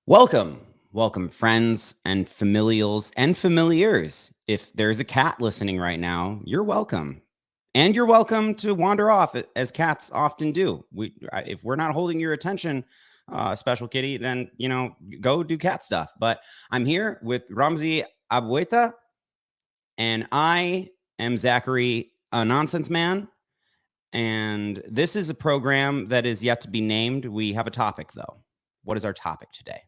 Welcome, welcome, friends and familials and familiars. If there's a cat listening right now, you're welcome. And you're welcome to wander off as cats often do. If we're not holding your attention, special kitty, then, go do cat stuff. But I'm here with Ramzy Abueta, and I am Zakery, a nonsense man. And this is a program that is yet to be named. We have a topic, though. What is our topic today?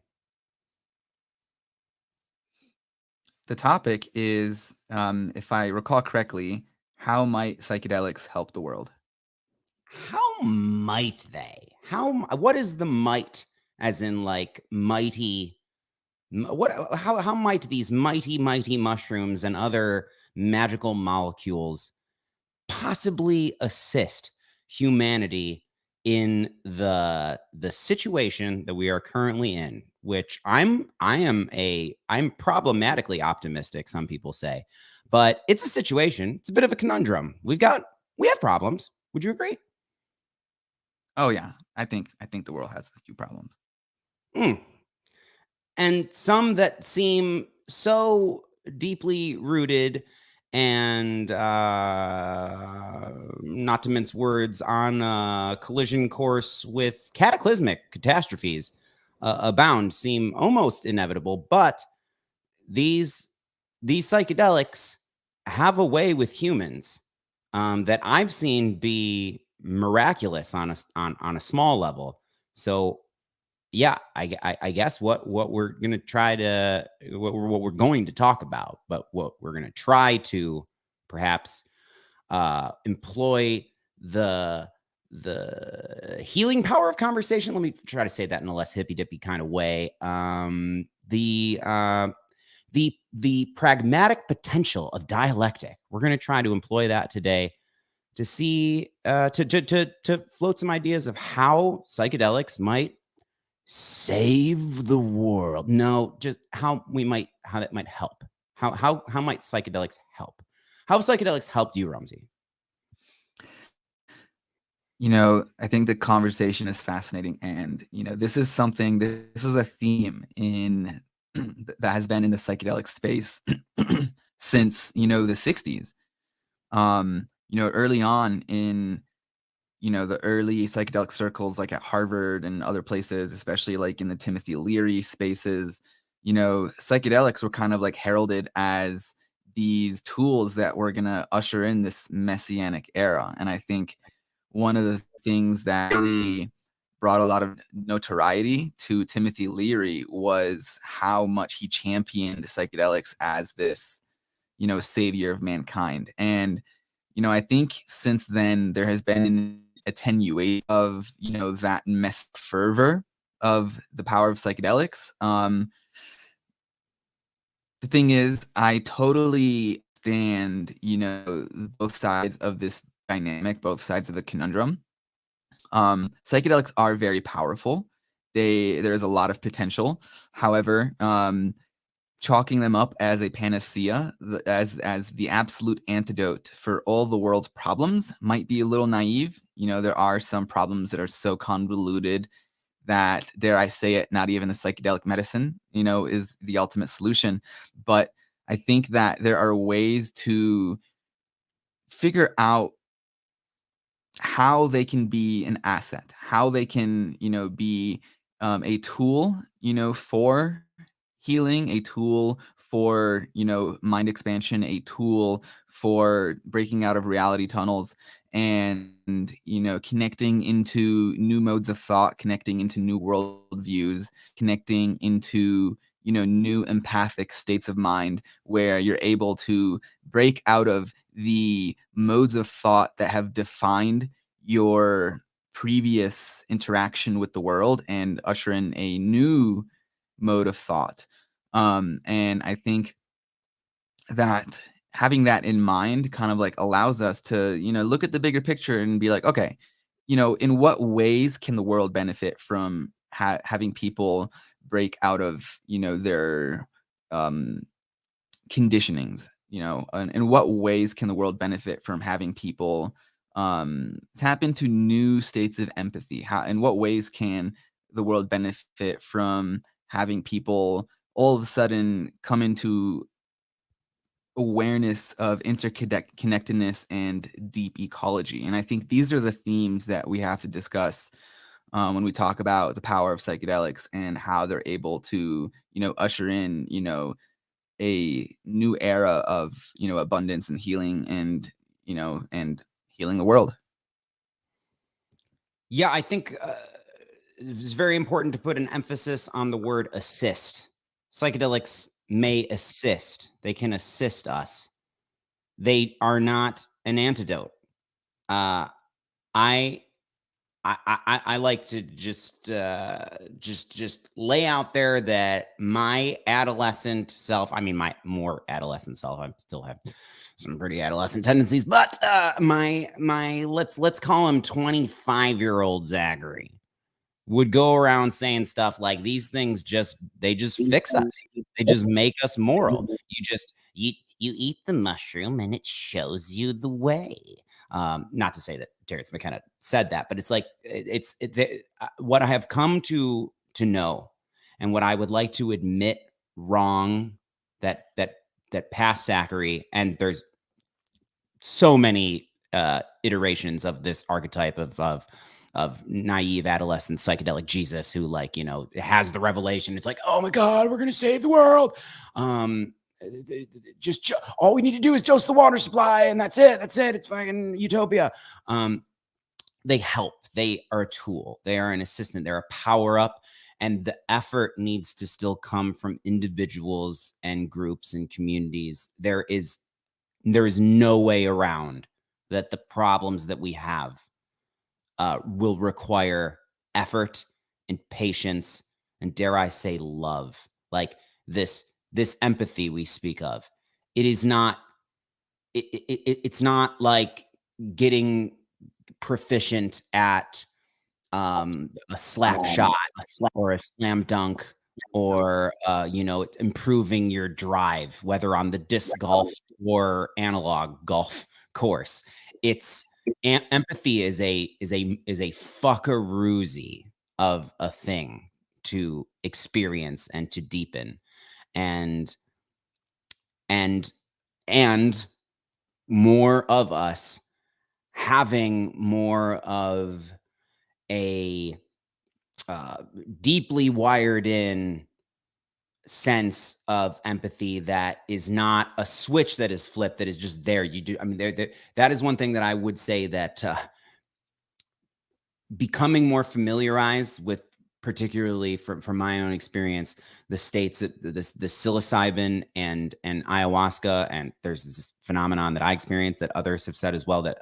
The topic is, if I recall correctly, how might psychedelics help the world? How might they? What is the might, as in like mighty? How might these mighty mushrooms and other magical molecules possibly assist humanity in the situation that we are currently in, which I'm problematically optimistic, some people say, but it's a situation. It's a bit of a conundrum. We have problems. Would you agree? Oh yeah, I think the world has a few problems. Mm. And some that seem so deeply rooted and not to mince words, on a collision course with cataclysmic catastrophes abound, seem almost inevitable. But these psychedelics have a way with humans that I've seen be miraculous on a small level. So yeah, I guess what we're going to try to what we're going to talk about, but what we're going to try to perhaps employ the healing power of conversation. Let me try to say that in a less hippy dippy kind of way. The pragmatic potential of dialectic. We're going to try to employ that today to see to float some ideas of how psychedelics might save the world. No, just how that might help. How might psychedelics help? How have psychedelics helped you, Ramzy? I think the conversation is fascinating, and this is a theme in that has been in the psychedelic space since the 60s. Early on in the early psychedelic circles, like at Harvard and other places, especially like in the Timothy Leary spaces, psychedelics were kind of like heralded as these tools that were going to usher in this messianic era. And I think one of the things that really brought a lot of notoriety to Timothy Leary was how much he championed psychedelics as this, savior of mankind. And, I think since then there has been an attenuation of, that fervor of the power of psychedelics. The thing is, I totally stand, both sides of this dynamic, both sides of the conundrum. Psychedelics are very powerful. There's a lot of potential. However, chalking them up as a panacea, as the absolute antidote for all the world's problems, might be a little naive. There are some problems that are so convoluted that, dare I say it, not even the psychedelic medicine, is the ultimate solution. But I think that there are ways to figure out how they can be an asset, how they can, be a tool, for healing, a tool for, mind expansion, a tool for breaking out of reality tunnels and, connecting into new modes of thought, connecting into new worldviews, connecting into, new empathic states of mind where you're able to break out of the modes of thought that have defined your previous interaction with the world and usher in a new mode of thought. And I think that having that in mind kind of like allows us to, look at the bigger picture and be like, okay, in what ways can the world benefit from having people break out of, their conditionings, and in what ways can the world benefit from having people tap into new states of empathy? In what ways can the world benefit from having people all of a sudden come into awareness of interconnectedness and deep ecology. And I think these are the themes that we have to discuss when we talk about the power of psychedelics and how they're able to, usher in, a new era of, abundance and healing and healing the world. Yeah, I think it's very important to put an emphasis on the word assist. Psychedelics may assist. They can assist us. They are not an antidote. Uh, I I like to just lay out there that my adolescent self, I mean my more adolescent self, I still have some pretty adolescent tendencies, but my let's call him 25-year-old Zakery would go around saying stuff like these things they just fix us. They just make us moral. You eat the mushroom and it shows you the way. Not to say that Terrence McKenna said that, but it's like what I have come to know, and what I would like to admit wrong that past Zakery, and there's so many iterations of this archetype of naive adolescent psychedelic Jesus who has the revelation. It's like, oh my God, we're gonna save the world. Just all we need to do is dose the water supply, and that's it. It's fucking utopia. They help. They are a tool. They are an assistant. They're a power up, and the effort needs to still come from individuals and groups and communities. There is no way around that the problems that we have will require effort and patience and, dare I say, love. Like this empathy we speak of. It is not. It's not like getting proficient at a slap shot, or a slam dunk, or improving your drive, whether on the disc golf or analog golf course. It's empathy is a fuckaroozy of a thing to experience and to deepen, and more of us having more of a deeply wired in sense of empathy that is not a switch that is flipped, that is just there. You do. I mean, that is one thing that I would say that becoming more familiarized with, particularly from my own experience, the states, the psilocybin and ayahuasca, and there's this phenomenon that I experienced that others have said as well, that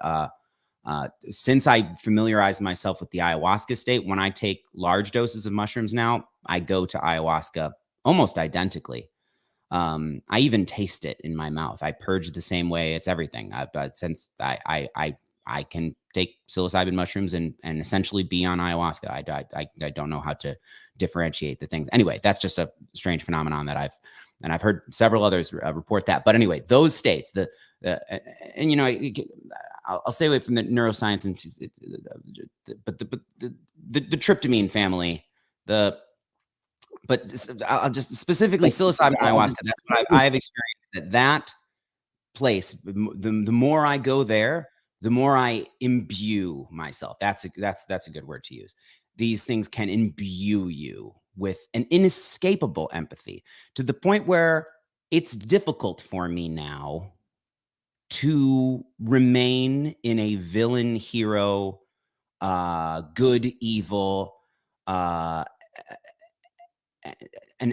since I familiarized myself with the ayahuasca state, when I take large doses of mushrooms now, I go to ayahuasca almost identically. I even taste it in my mouth. I purge the same way. It's everything. But since I can take psilocybin mushrooms and essentially be on ayahuasca, I don't know how to differentiate the things. Anyway, that's just a strange phenomenon that I've heard several others report that. But anyway, those states, I'll stay away from the neuroscience, but the tryptamine family, but I'll just specifically psilocybin and ayahuasca. That's what I've experienced. That place, the more I go there, the more I imbue myself. That's a good word to use. These things can imbue you with an inescapable empathy, to the point where it's difficult for me now to remain in a villain hero, good evil, an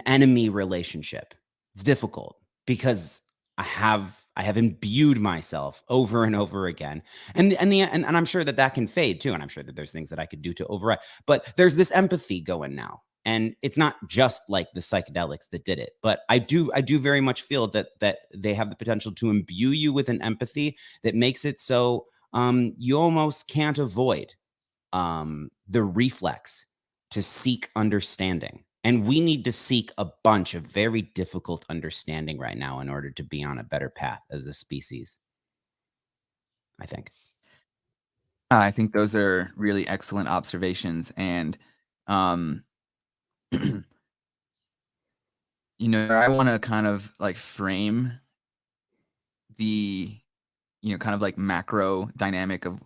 enemy relationship. It's difficult because I have imbued myself over and over again, and I'm sure that can fade too, and I'm sure that there's things that I could do to override. But there's this empathy going now, and it's not just like the psychedelics that did it, but I do very much feel that they have the potential to imbue you with an empathy that makes it so you almost can't avoid the reflex to seek understanding. And we need to seek a bunch of very difficult understanding right now in order to be on a better path as a species, I think. I think those are really excellent observations. And I want to kind of like frame the, kind of like macro dynamic of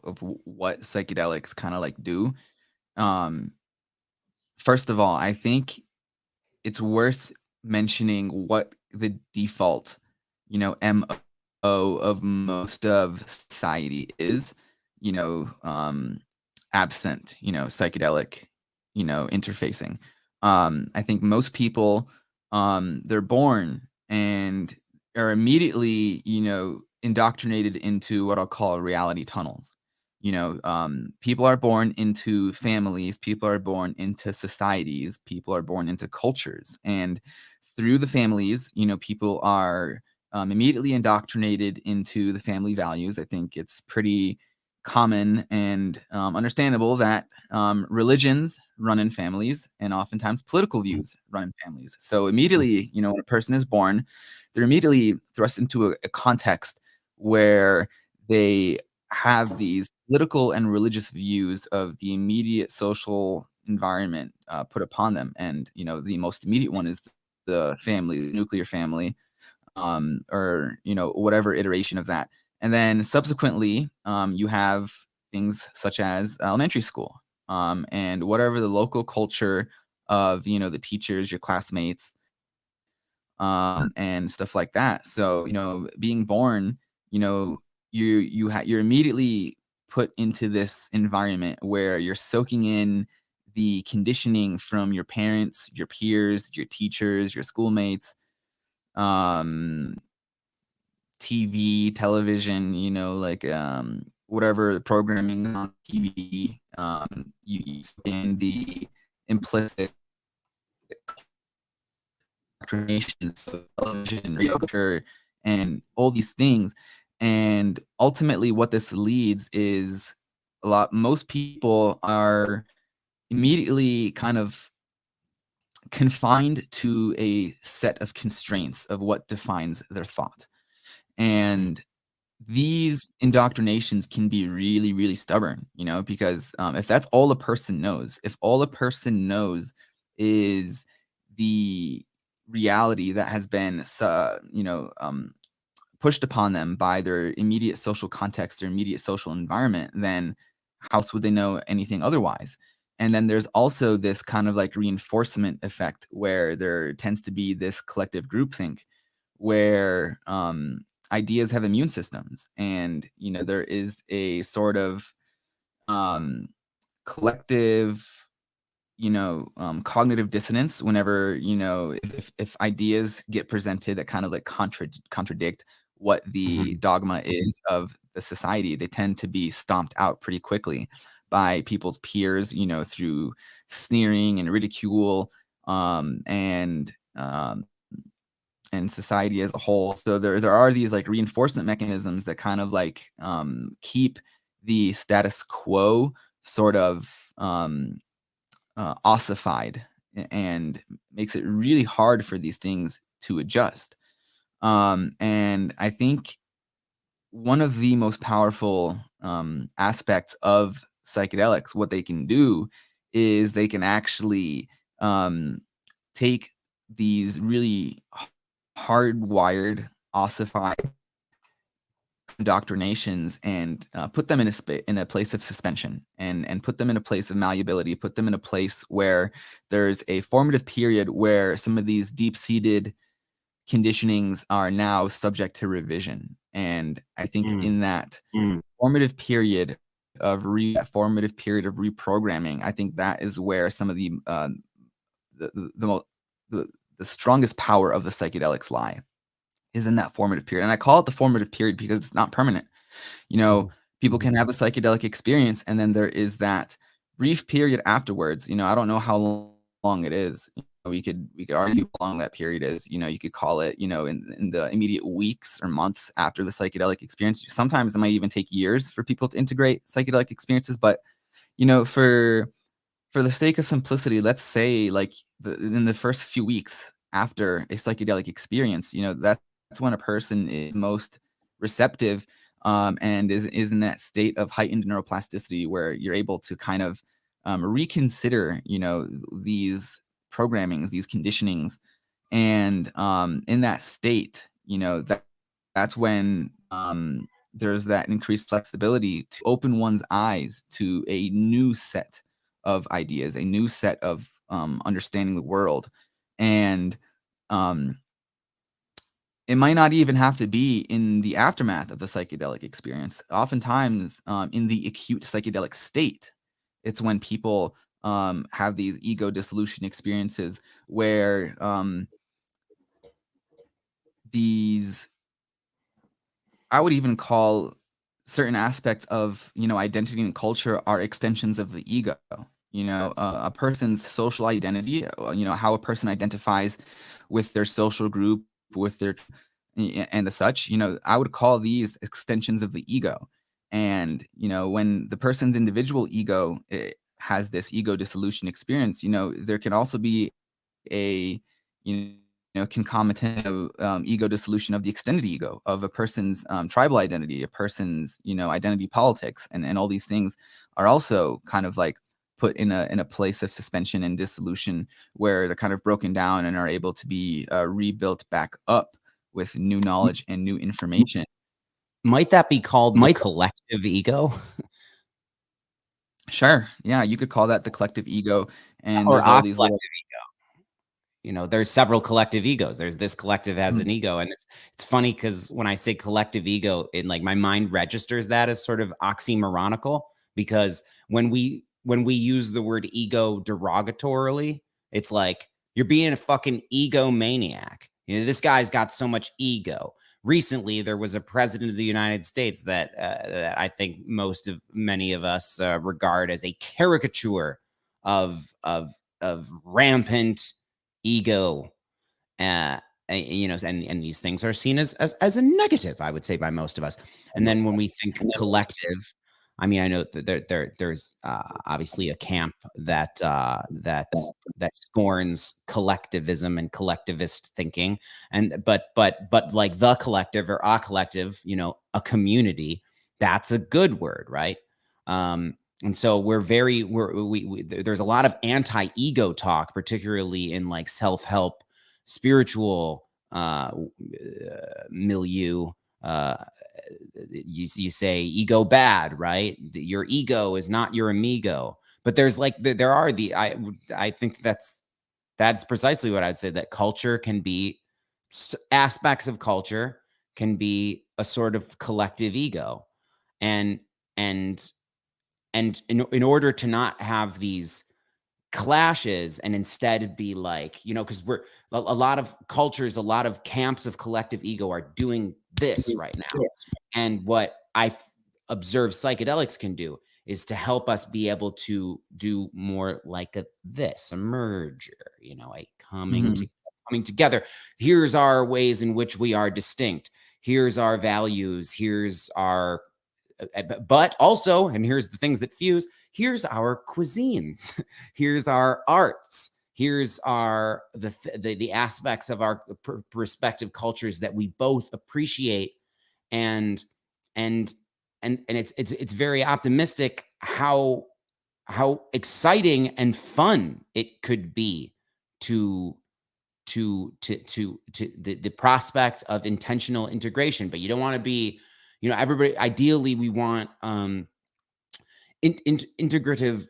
what psychedelics kind of like do. Um, First of all, I think it's worth mentioning what the default, MO of most of society is, absent, psychedelic, interfacing. I think most people, they're born and are immediately, indoctrinated into what I'll call reality tunnels. People are born into families, people are born into societies, people are born into cultures. And through the families, people are immediately indoctrinated into the family values. I think it's pretty common and understandable that religions run in families and oftentimes political views run in families. So immediately, when a person is born, they're immediately thrust into a context where they have these political and religious views of the immediate social environment put upon them. And, the most immediate one is the family, the nuclear family, or, whatever iteration of that. And then subsequently, you have things such as elementary school, and whatever the local culture of, the teachers, your classmates, and stuff like that. So, being born, you're immediately put into this environment where you're soaking in the conditioning from your parents, your peers, your teachers, your schoolmates, um, TV, television, like whatever programming on TV, you in the implicit indoctrinations of television, radio culture, and all these things. And ultimately, what this leads is most people are immediately kind of confined to a set of constraints of what defines their thought. And these indoctrinations can be really, really stubborn, because if that's all a person knows, if all a person knows is the reality that has been, pushed upon them by their immediate social context, their immediate social environment, then how else would they know anything otherwise? And then there's also this kind of like reinforcement effect where there tends to be this collective groupthink where ideas have immune systems, and there is a sort of collective cognitive dissonance whenever if ideas get presented that kind of like contradict what the dogma is of the society. They tend to be stomped out pretty quickly by people's peers, through sneering and ridicule, and society as a whole. So there are these like reinforcement mechanisms that kind of like keep the status quo sort of ossified, and makes it really hard for these things to adjust. And I think one of the most powerful aspects of psychedelics, what they can do is they can actually take these really hardwired, ossified indoctrinations and put them in a place of suspension, and put them in a place of malleability, put them in a place where there's a formative period where some of these deep-seated conditionings are now subject to revision. And I think in that formative period of reprogramming, I think that is where some of the strongest power of the psychedelics lie, is in that formative period. And I call it the formative period because it's not permanent. People can have a psychedelic experience, and then there is that brief period afterwards. I don't know how long it is. We could argue how long that period is. You could call it, in the immediate weeks or months after the psychedelic experience. Sometimes it might even take years for people to integrate psychedelic experiences. But, for the sake of simplicity, let's say like in the first few weeks after a psychedelic experience, that's when a person is most receptive, and is in that state of heightened neuroplasticity where you're able to kind of reconsider, these programmings, these conditionings, And in that state, that's when there's that increased flexibility to open one's eyes to a new set of ideas, a new set of understanding the world. And it might not even have to be in the aftermath of the psychedelic experience. Oftentimes, in the acute psychedelic state, it's when people have these ego dissolution experiences where these, I would even call certain aspects of, identity and culture are extensions of the ego. A person's social identity, how a person identifies with their social group, with their and the such, I would call these extensions of the ego. And, when the person's individual ego has this ego dissolution experience, there can also be a, concomitant of ego dissolution of the extended ego, of a person's tribal identity, a person's, identity politics, and all these things are also kind of like put in a place of suspension and dissolution, where they're kind of broken down and are able to be rebuilt back up with new knowledge and new information. Might that be called the collective ego? Sure. Yeah, you could call that the collective ego. And Or there's all these collective little. ego. There's several collective egos. There's this collective has an ego, and it's funny because when I say collective ego, in like my mind registers that as sort of oxymoronical, because when we use the word ego derogatorily, it's like you're being a fucking egomaniac. This guy's got so much ego. Recently, there was a president of the United States that I think many of us regard as a caricature of rampant ego, and these things are seen as a negative, I would say, by most of us. And then when we think collective, I mean, I know that there's obviously a camp that scorns collectivism and collectivist thinking, but like the collective or a collective, a community, that's a good word, right? And so there's a lot of anti-ego talk, particularly in like self-help, spiritual milieu. You say ego bad, right? Your ego is not your amigo. But there's like I think that's precisely what I'd say, that culture can be, aspects of culture can be a sort of collective ego, and in order to not have these clashes and instead be like, because we're a lot of cultures, a lot of camps of collective ego are doing this right now. And what I observe psychedelics can do is to help us be able to do more like a merger, a coming together. Here's our ways in which we are distinct. Here's our values. Here's our but also, and here's the things that fuse, here's our cuisines, here's our arts, here's our the aspects of our respective cultures that we both appreciate, and it's very optimistic how exciting and fun it could be to the prospect of intentional integration. But you don't want to be, everybody, ideally we want integrative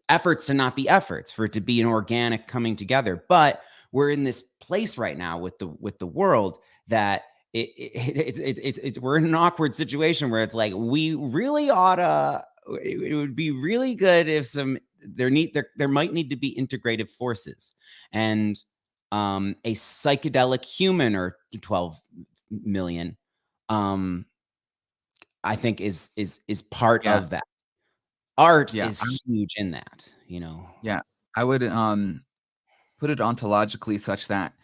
efforts to not be efforts, for it to be an organic coming together. But we're in this place right now with the world that we're in an awkward situation where it's like, we really oughta, it would be really good if there might need to be integrative forces, and a psychedelic human, or 12 million, I think is part of that. Art is huge in that, Yeah, I would put it ontologically such that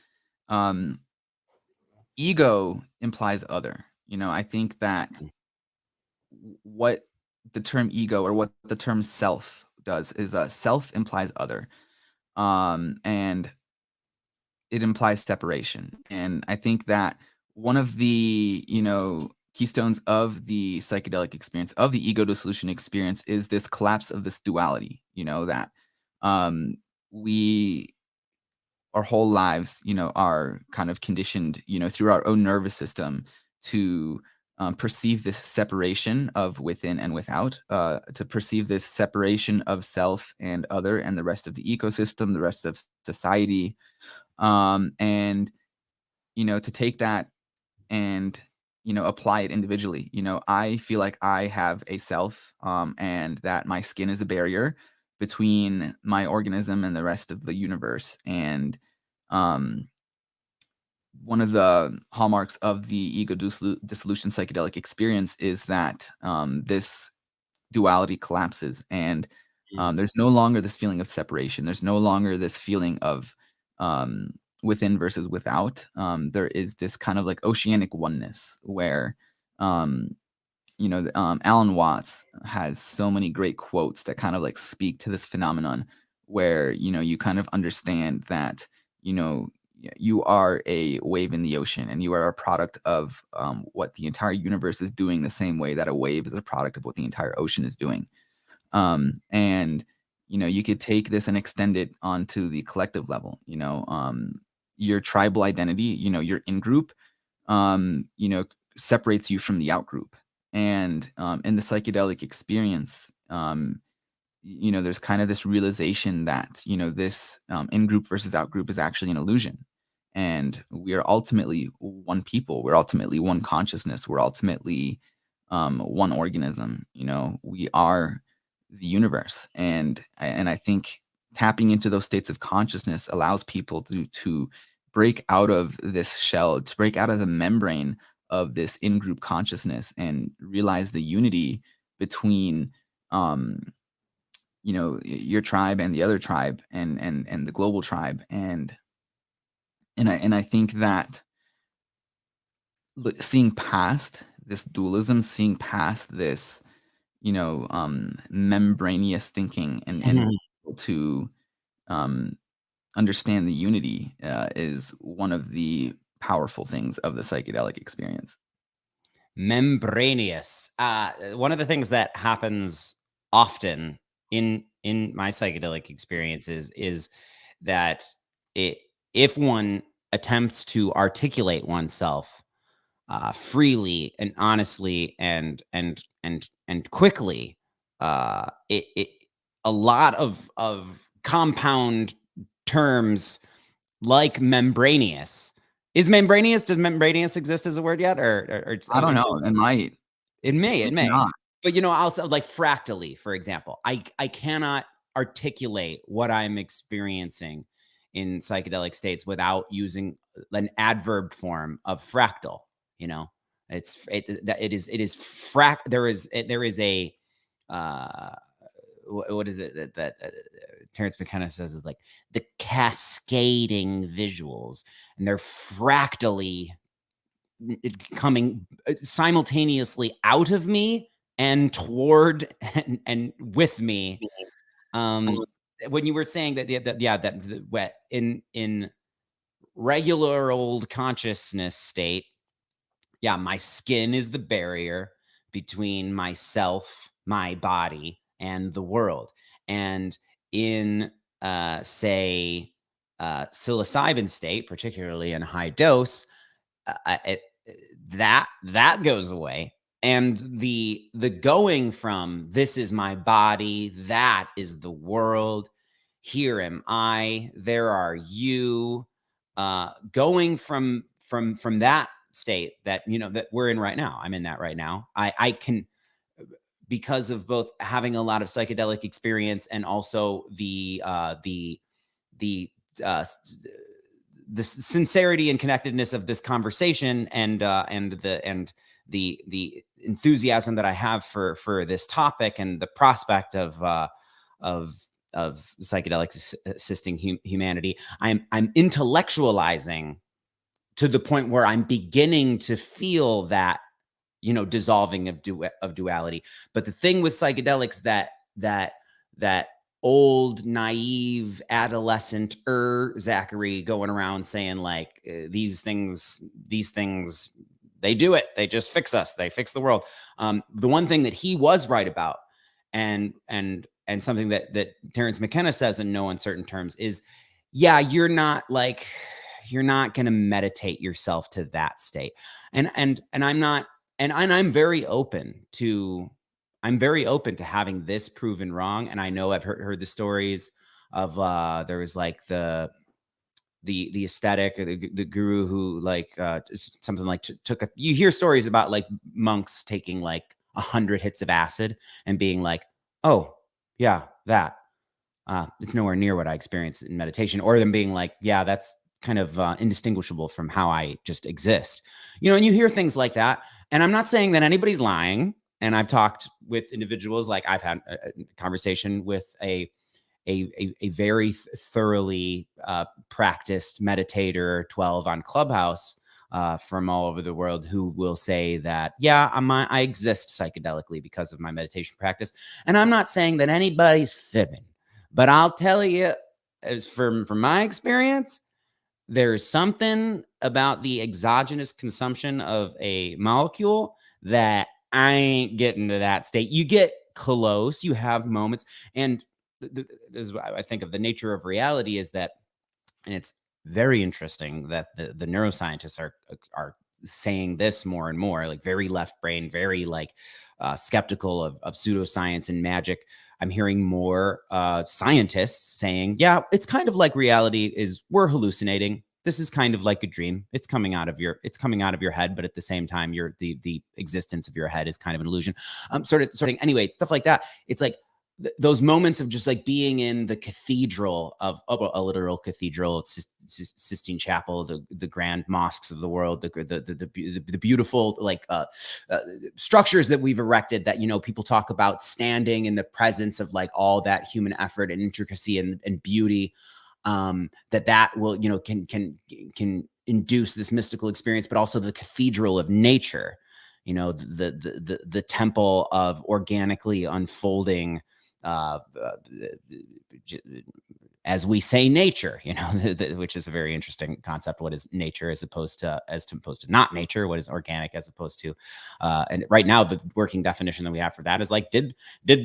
ego implies other. I think that what the term ego, or what the term self does, is self implies other, and it implies separation. And I think that one of the keystones of the psychedelic experience, of the ego dissolution experience, is this collapse of this duality. That we our whole lives, are kind of conditioned, through our own nervous system to perceive this separation of within and without, to perceive this separation of self and other and the rest of the ecosystem, the rest of society, and to take that and apply it individually. I feel like I have a self, and that my skin is a barrier between my organism and the rest of the universe. And um, one of the hallmarks of the ego dissolution psychedelic experience is that this duality collapses, and there's no longer this feeling of separation. There's no longer this feeling of um, within versus without. There is this kind of like oceanic oneness where, um, Alan Watts has so many great quotes that kind of like speak to this phenomenon where, you kind of understand that, you are a wave in the ocean, and you are a product of what the entire universe is doing, the same way that a wave is a product of what the entire ocean is doing. And you could take this and extend it onto the collective level. Your tribal identity, your in group, separates you from the out group. And in the psychedelic experience, there's kind of this realization that this in group versus out group is actually an illusion, and we are ultimately one people. We're ultimately one consciousness. We're ultimately one organism. We are the universe, and I think tapping into those states of consciousness allows people to break out of this shell, to break out of the membrane of this in-group consciousness, and realize the unity between your tribe and the other tribe, and the global tribe. And I think that seeing past this dualism, seeing past this membranous thinking, and to understand the unity is one of the powerful things of the psychedelic experience. Membranous. One of the things that happens often in my psychedelic experiences is that if one attempts to articulate oneself freely and honestly and quickly, it a lot of compound terms like membranous. Does membranous exist as a word yet? Or I don't know. It might. It may. Not. But also like fractally, for example, I cannot articulate what I'm experiencing in psychedelic states without using an adverb form of fractal. It is there is a what is it that Terence McKenna says is like the cascading visuals, and they're fractally coming simultaneously out of me and toward and with me. When you were saying that in regular old consciousness state, my skin is the barrier between myself, my body, and the world. And in say psilocybin state, particularly in high dose, that goes away, and the going from this is my body, that is the world, here am I, there are you, going from that state that that we're in right now. I'm in that right now. I can, because of both having a lot of psychedelic experience and also the sincerity and connectedness of this conversation, and the enthusiasm that I have for this topic, and the prospect of psychedelics assisting humanity. I'm intellectualizing to the point where I'm beginning to feel that dissolving of duality. But the thing with psychedelics that old naive adolescent Zakery going around saying like these things they do it, they just fix us, they fix the world. The one thing that he was right about, and something that Terence McKenna says in no uncertain terms, is yeah, you're not going to meditate yourself to that state. And I'm not, and I'm very open to, having this proven wrong. And I know I've heard the stories of, there was like the aesthetic, or the guru who like, something like took you hear stories about like monks taking like 100 hits of acid and being like, oh yeah, that, it's nowhere near what I experience in meditation, or them being like, yeah, that's kind of indistinguishable from how I just exist. And you hear things like that. And I'm not saying that anybody's lying. And I've talked with individuals, like I've had a conversation with a very thoroughly practiced meditator, 12 on Clubhouse, from all over the world, who will say that, yeah, I exist psychedelically because of my meditation practice. And I'm not saying that anybody's fibbing, but I'll tell you, as from my experience, there's something about the exogenous consumption of a molecule that I ain't getting to that state. You get close, you have moments. And this is what I think of the nature of reality, is that, and it's very interesting that the neuroscientists are saying this more and more, like very left brain, very like skeptical of pseudoscience and magic. I'm hearing more scientists saying, yeah, it's kind of like reality is, we're hallucinating. This is kind of like a dream. It's coming out of your head, but at the same time, the existence of your head is kind of an illusion. Sort of anyway, stuff like that. It's like those moments of just like being in the cathedral of a literal cathedral, Sistine Chapel, the grand mosques of the world, the beautiful like structures that we've erected, that people talk about standing in the presence of like all that human effort and intricacy and beauty, that will can induce this mystical experience, but also the cathedral of nature, the temple of organically unfolding, as we say, nature, which is a very interesting concept. What is nature as opposed to not nature? What is organic as opposed to, and right now the working definition that we have for that is like, did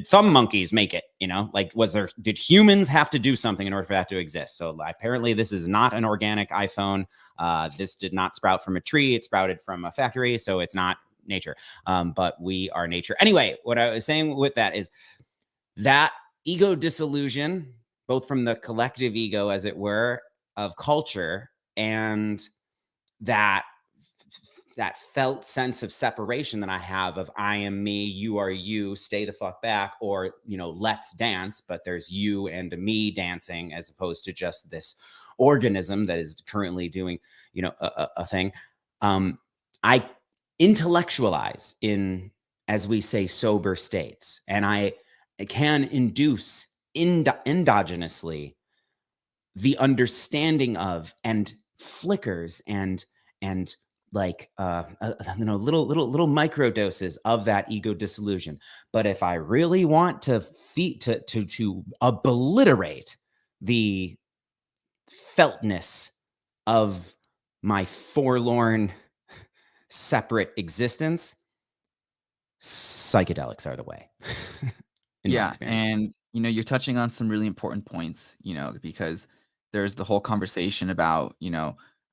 thumb monkeys make it? Like, did humans have to do something in order for that to exist? So apparently this is not an organic iPhone. This did not sprout from a tree. It sprouted from a factory. So it's not nature. But we are nature. Anyway, what I was saying with that is that ego disillusion, both from the collective ego, as it were, of culture, and that felt sense of separation that I have of I am me, you are you, stay the fuck back, or, let's dance, but there's you and me dancing, as opposed to just this organism that is currently doing, a thing. I intellectualize in, as we say, sober states, and I can induce endogenously the understanding of, and flickers and like little micro doses of that ego disillusion. But if I really want to obliterate the feltness of my forlorn separate existence, psychedelics are the way. Yeah, and you're touching on some really important points, because there's the whole conversation about,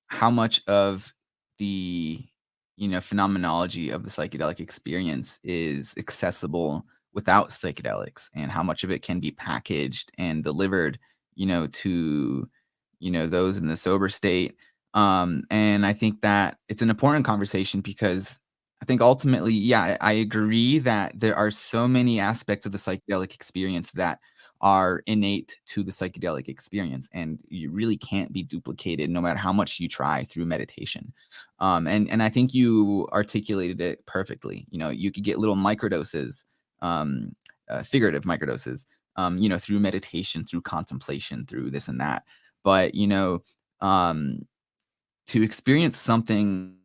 how much of the, phenomenology of the psychedelic experience is accessible without psychedelics, and how much of it can be packaged and delivered, to, those in the sober state. And I think that it's an important conversation, because I think ultimately, yeah, I agree that there are so many aspects of the psychedelic experience that are innate to the psychedelic experience, and you really can't be duplicated no matter how much you try through meditation. And I think you articulated it perfectly. You could get little microdoses, figurative microdoses, through meditation, through contemplation, through this and that. But, to experience something,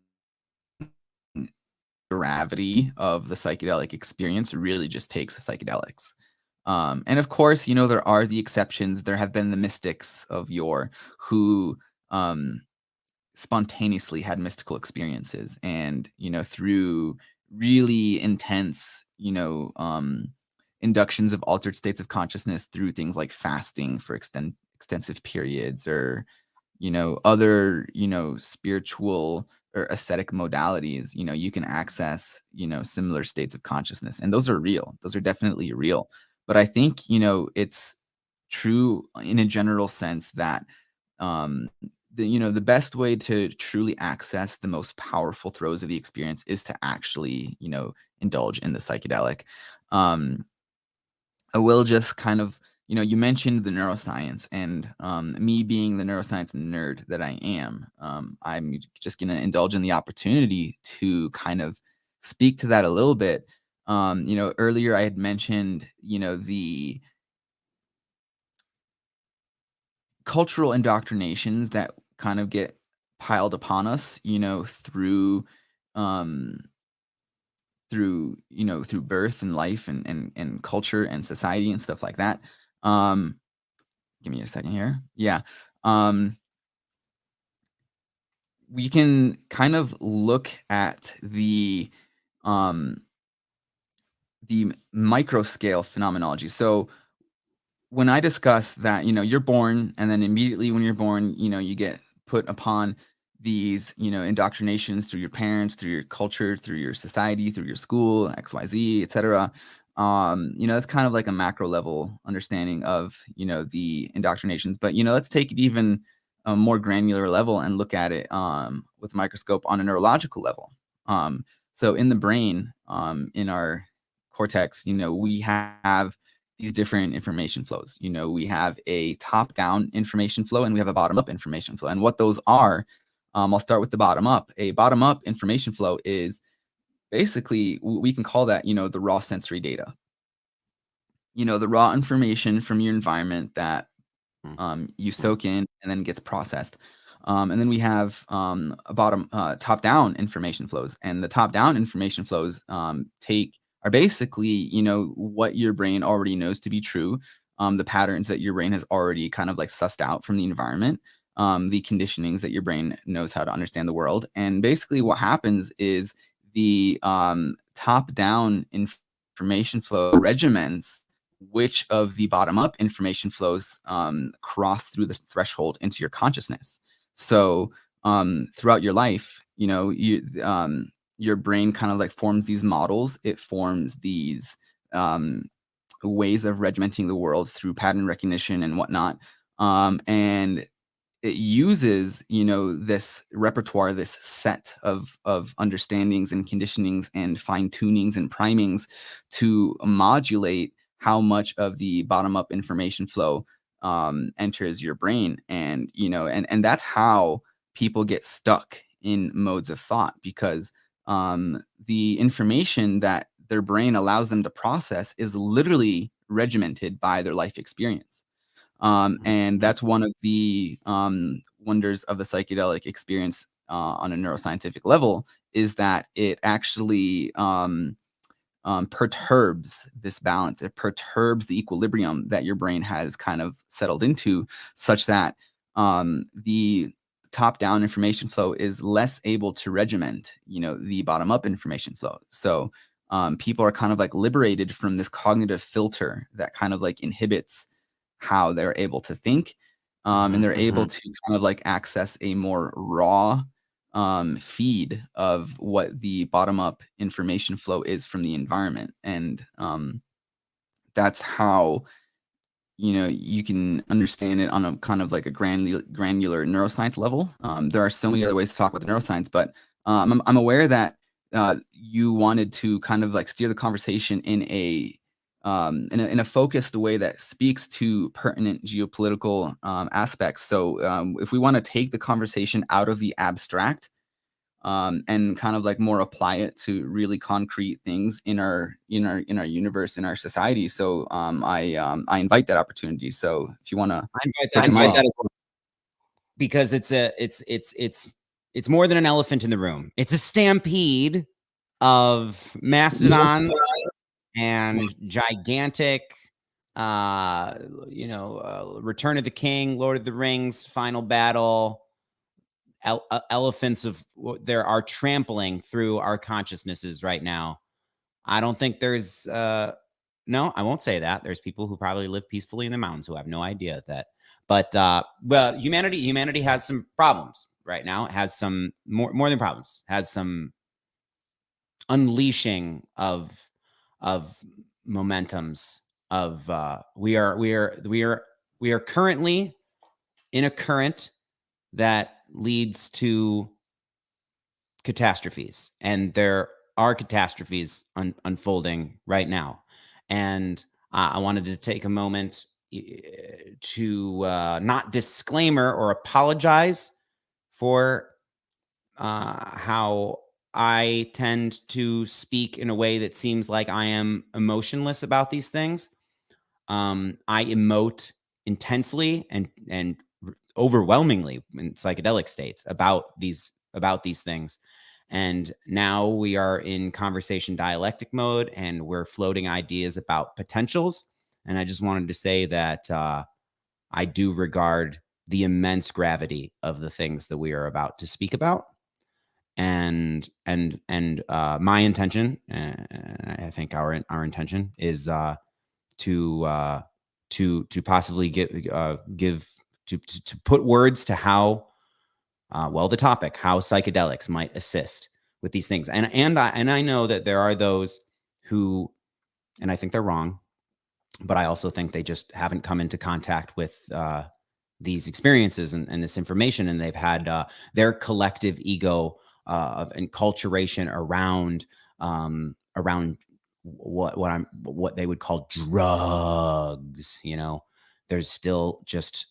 gravity of the psychedelic experience really just takes psychedelics. And of course, there are the exceptions. There have been the mystics of yore who spontaneously had mystical experiences, and through really intense inductions of altered states of consciousness, through things like fasting for extended extensive periods, or other spiritual or aesthetic modalities, you can access similar states of consciousness, and those are real. Those are definitely real. But I think it's true in a general sense that um the best way to truly access the most powerful throes of the experience is to actually indulge in the psychedelic. um I will just kind of, you mentioned the neuroscience, and me being the neuroscience nerd that I am, I'm just going to indulge in the opportunity to kind of speak to that a little bit. Earlier I had mentioned, the cultural indoctrinations that kind of get piled upon us, um, through birth and life, and culture and society and stuff like that. Um, Give me a second here. Yeah. Um, we can kind of look at um, the microscale phenomenology. So when I discuss that, you're born, and then immediately when you're born, you get put upon these, indoctrinations through your parents, through your culture, through your society, through your school, XYZ, etc. It's kind of like a macro level understanding of, the indoctrinations. But, let's take it even a more granular level and look at it with a microscope on a neurological level. So in the brain, in our cortex, we have these different information flows. We have a top-down information flow and we have a bottom-up information flow. And what those are, I'll start with the bottom-up. A bottom-up information flow is basically, we can call that, the raw sensory data. The raw information from your environment that you soak in and then gets processed. And then we have top-down information flows, and the top-down information flows are basically what your brain already knows to be true, the patterns that your brain has already kind of like sussed out from the environment, the conditionings that your brain knows how to understand the world. And basically, what happens is the top-down information flow regiments which of the bottom-up information flows cross through the threshold into your consciousness. So throughout your life, your brain kind of like forms these models. It forms these ways of regimenting the world through pattern recognition and whatnot. And it uses, this repertoire, this set of understandings and conditionings and fine tunings and primings to modulate how much of the bottom up information flow enters your brain. And, and that's how people get stuck in modes of thought, because the information that their brain allows them to process is literally regimented by their life experience. And that's one of the wonders of the psychedelic experience on a neuroscientific level, is that it actually perturbs this balance. It perturbs the equilibrium that your brain has kind of settled into, such that the top-down information flow is less able to regiment, the bottom-up information flow. So people are kind of like liberated from this cognitive filter that kind of like inhibits how they're able to think, and they're able to kind of like access a more raw feed of what the bottom up information flow is from the environment. And that's how you can understand it on a kind of like a granular neuroscience level. There are so many other ways to talk about the neuroscience, but I'm aware that you wanted to kind of like steer the conversation in a focused way that speaks to pertinent geopolitical aspects. So if we want to take the conversation out of the abstract and kind of like more apply it to really concrete things in our universe, in our society. So I invite that opportunity. So if you want to, I invite that as well, because it's more than an elephant in the room. It's a stampede of mastodons and gigantic, Return of the King, Lord of the Rings, Final Battle, elephants there are trampling through our consciousnesses right now. I don't think there's no, I won't say that. There's people who probably live peacefully in the mountains who have no idea that. But well, humanity has some problems right now. It has some more than problems. Has some unleashing of momentums of we are currently in a current that leads to catastrophes, and there are catastrophes unfolding right now. And I wanted to take a moment to not disclaimer or apologize for how I tend to speak in a way that seems like I am emotionless about these things. I emote intensely and overwhelmingly in psychedelic states about these things. And now we are in conversation dialectic mode, and we're floating ideas about potentials. And I just wanted to say that I do regard the immense gravity of the things that we are about to speak about. And my intention, I think our intention is to possibly give to put words to how the topic, how psychedelics might assist with these things. And I know that there are those who, and I think they're wrong, but I also think they just haven't come into contact with these experiences and this information, and they've had their collective ego of enculturation around what they would call drugs. You know, there's still just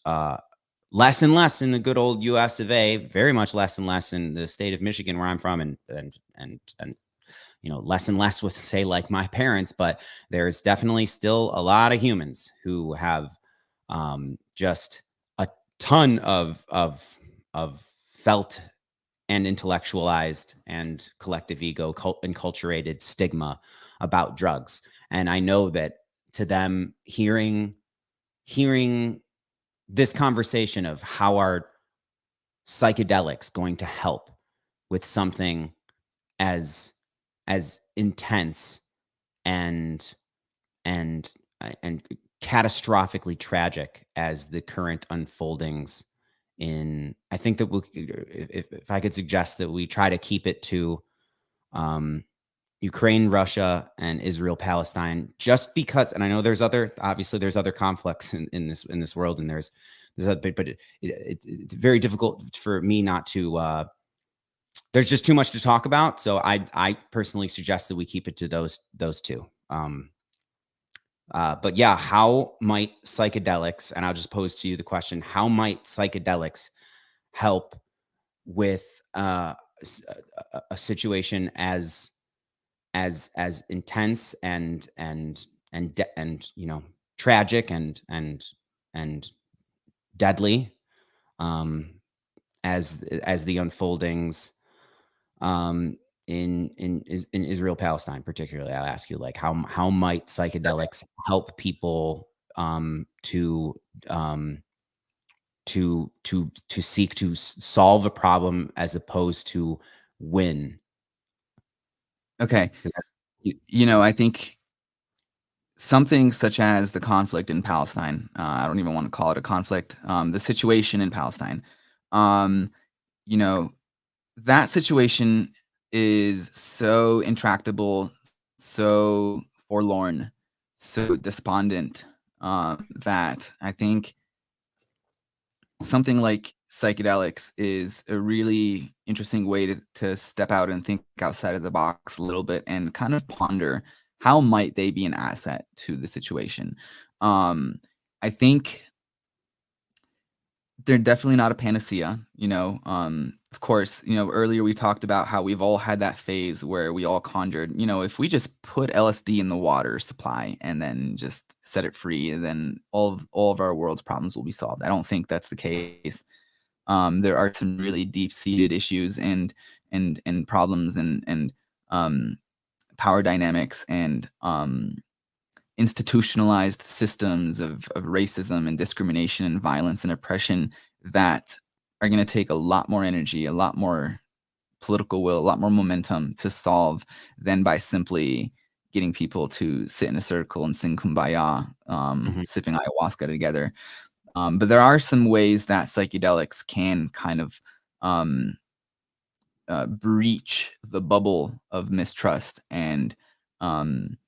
less and less in the good old U.S. of A. Very much less and less in the state of Michigan, where I'm from, and you know, less and less with, say, like my parents. But there's definitely still a lot of humans who have just a ton of felt and intellectualized and collective ego enculturated stigma about drugs. And I know that to them, hearing this conversation of how are psychedelics going to help with something as intense and catastrophically tragic as the current unfoldings in, I think that if I could suggest that we try to keep it to Ukraine, Russia, and Israel, Palestine, just because, and I know there's other conflicts in this world, and there's but it's very difficult for me not to. There's just too much to talk about, so I personally suggest that we keep it to those two. But yeah, how might psychedelics, and I'll just pose to you the question, how might psychedelics help with a situation as intense and you know, tragic and deadly as the unfoldings in Israel, Palestine, particularly? I'll ask you, like, how might psychedelics help people to seek to solve a problem as opposed to win? Okay. You know, I think something such as the conflict in Palestine, I don't even want to call it a conflict, the situation in Palestine, you know, that situation is so intractable, so forlorn, so despondent, that I think something like psychedelics is a really interesting way to step out and think outside of the box a little bit and kind of ponder how might they be an asset to the situation. I think they're definitely not a panacea, you know. Of course, you know, earlier we talked about how we've all had that phase where we all conjured, you know, if we just put LSD in the water supply and then just set it free, then all of our world's problems will be solved. I don't think that's the case. There are some really deep-seated issues and problems and power dynamics and institutionalized systems of racism and discrimination and violence and oppression that are going to take a lot more energy, a lot more political will, a lot more momentum to solve than by simply getting people to sit in a circle and sing Kumbaya, sipping ayahuasca together. But there are some ways that psychedelics can kind of breach the bubble of mistrust um,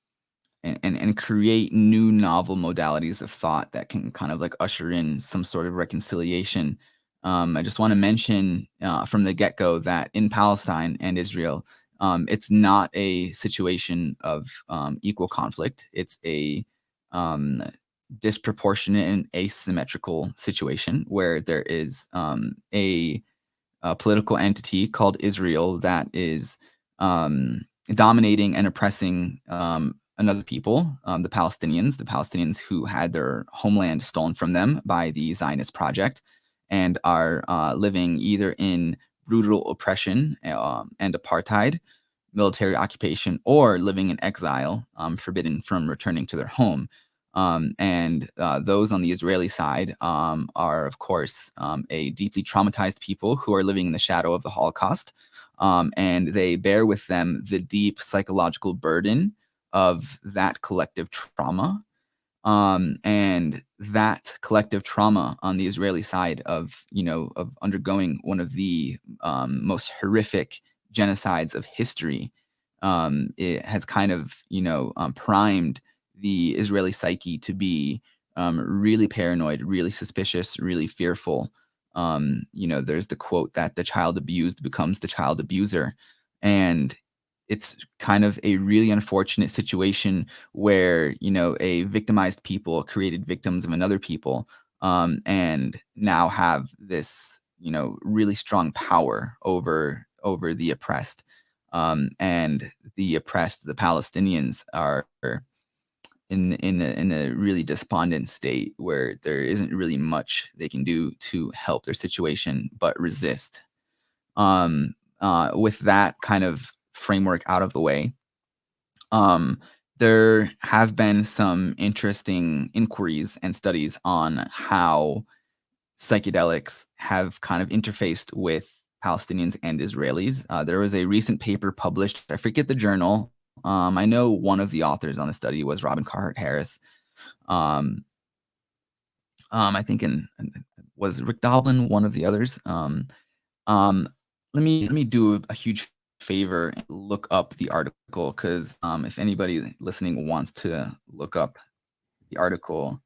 and create new novel modalities of thought that can kind of like usher in some sort of reconciliation. I just want to mention from the get-go that in Palestine and Israel, it's not a situation of equal conflict. It's a disproportionate and asymmetrical situation where there is a political entity called Israel that is dominating and oppressing another people, the Palestinians who had their homeland stolen from them by the Zionist project and are living either in brutal oppression and apartheid, military occupation, or living in exile, forbidden from returning to their home. And those on the Israeli side are, of course, a deeply traumatized people who are living in the shadow of the Holocaust. And they bear with them the deep psychological burden of that collective trauma. And that collective trauma on the Israeli side of undergoing one of the most horrific genocides of history, it has kind of primed the Israeli psyche to be really paranoid, really suspicious, really fearful. There's the quote that the child abused becomes the child abuser, and it's kind of a really unfortunate situation where a victimized people created victims of another people, and now have this really strong power over the oppressed, and the oppressed, the Palestinians, are in a really despondent state where there isn't really much they can do to help their situation but resist. With that kind of framework out of the way, there have been some interesting inquiries and studies on how psychedelics have kind of interfaced with Palestinians and Israelis. There was a recent paper published, I forget the journal. I know one of the authors on the study was Robin Carhart Harris. I think was Rick Doblin one of the others. Let me do a huge favor and look up the article, because if anybody listening wants to look up the article,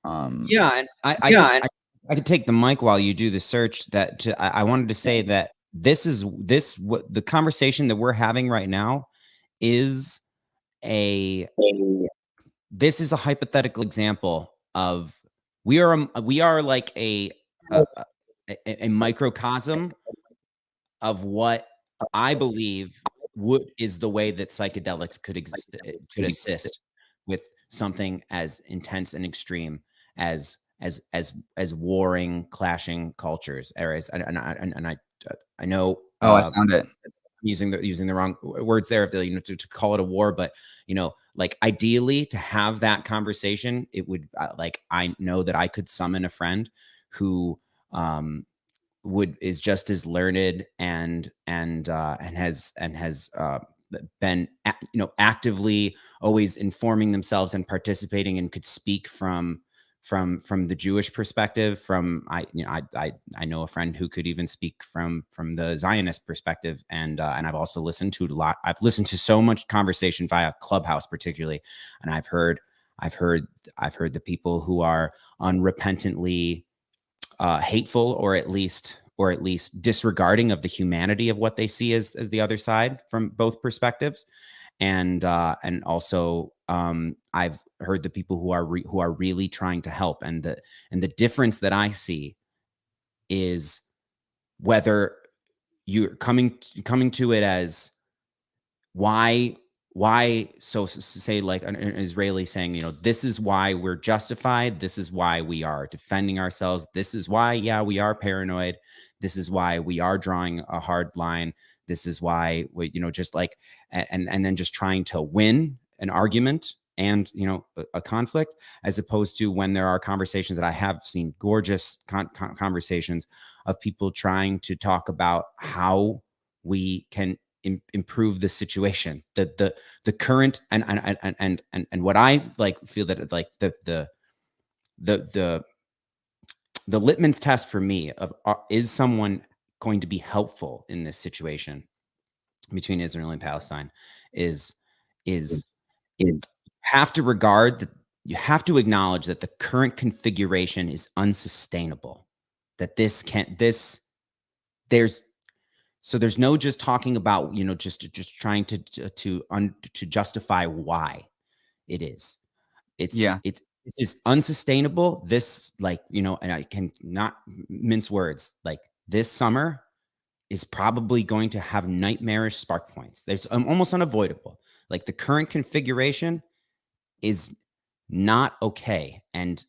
Yeah, and I could take the mic while you do the search. I wanted to say that what the conversation that we're having right now is this is a hypothetical example of we are like a microcosm of what I believe is the way that psychedelics could assist with something as intense and extreme as warring, clashing cultures. Areas, and I know. I found it. Using the wrong words there, to call it a war, but like ideally to have that conversation, it would I know that I could summon a friend who is just as learned and has been actively always informing themselves and participating, and could speak from the Jewish perspective. I know a friend who could even speak from the Zionist perspective, and I've also listened to a lot. I've listened to so much conversation via Clubhouse, particularly, and I've heard the people who are unrepentantly hateful, or at least disregarding of the humanity of what they see as the other side from both perspectives. And also I've heard the people who are really trying to help, and the difference that I see is whether you're coming to it as why so say like an Israeli saying, this is why we're justified, this is why we are defending ourselves, this is why we are paranoid, this is why we are drawing a hard line, this is why we just like, and then just trying to win an argument and a conflict, as opposed to when there are conversations that I have seen, gorgeous conversations of people trying to talk about how we can improve the situation, the current, and what I like feel that like the the litmus test for me of is someone going to be helpful in this situation between Israel and Palestine is have to regard that you have to acknowledge that the current configuration is unsustainable. That there's no just talking about, just trying to justify why it is. This is unsustainable. This, and I can not mince words. Like, this summer is probably going to have nightmarish spark points. There's almost unavoidable. Like, the current configuration is not okay, and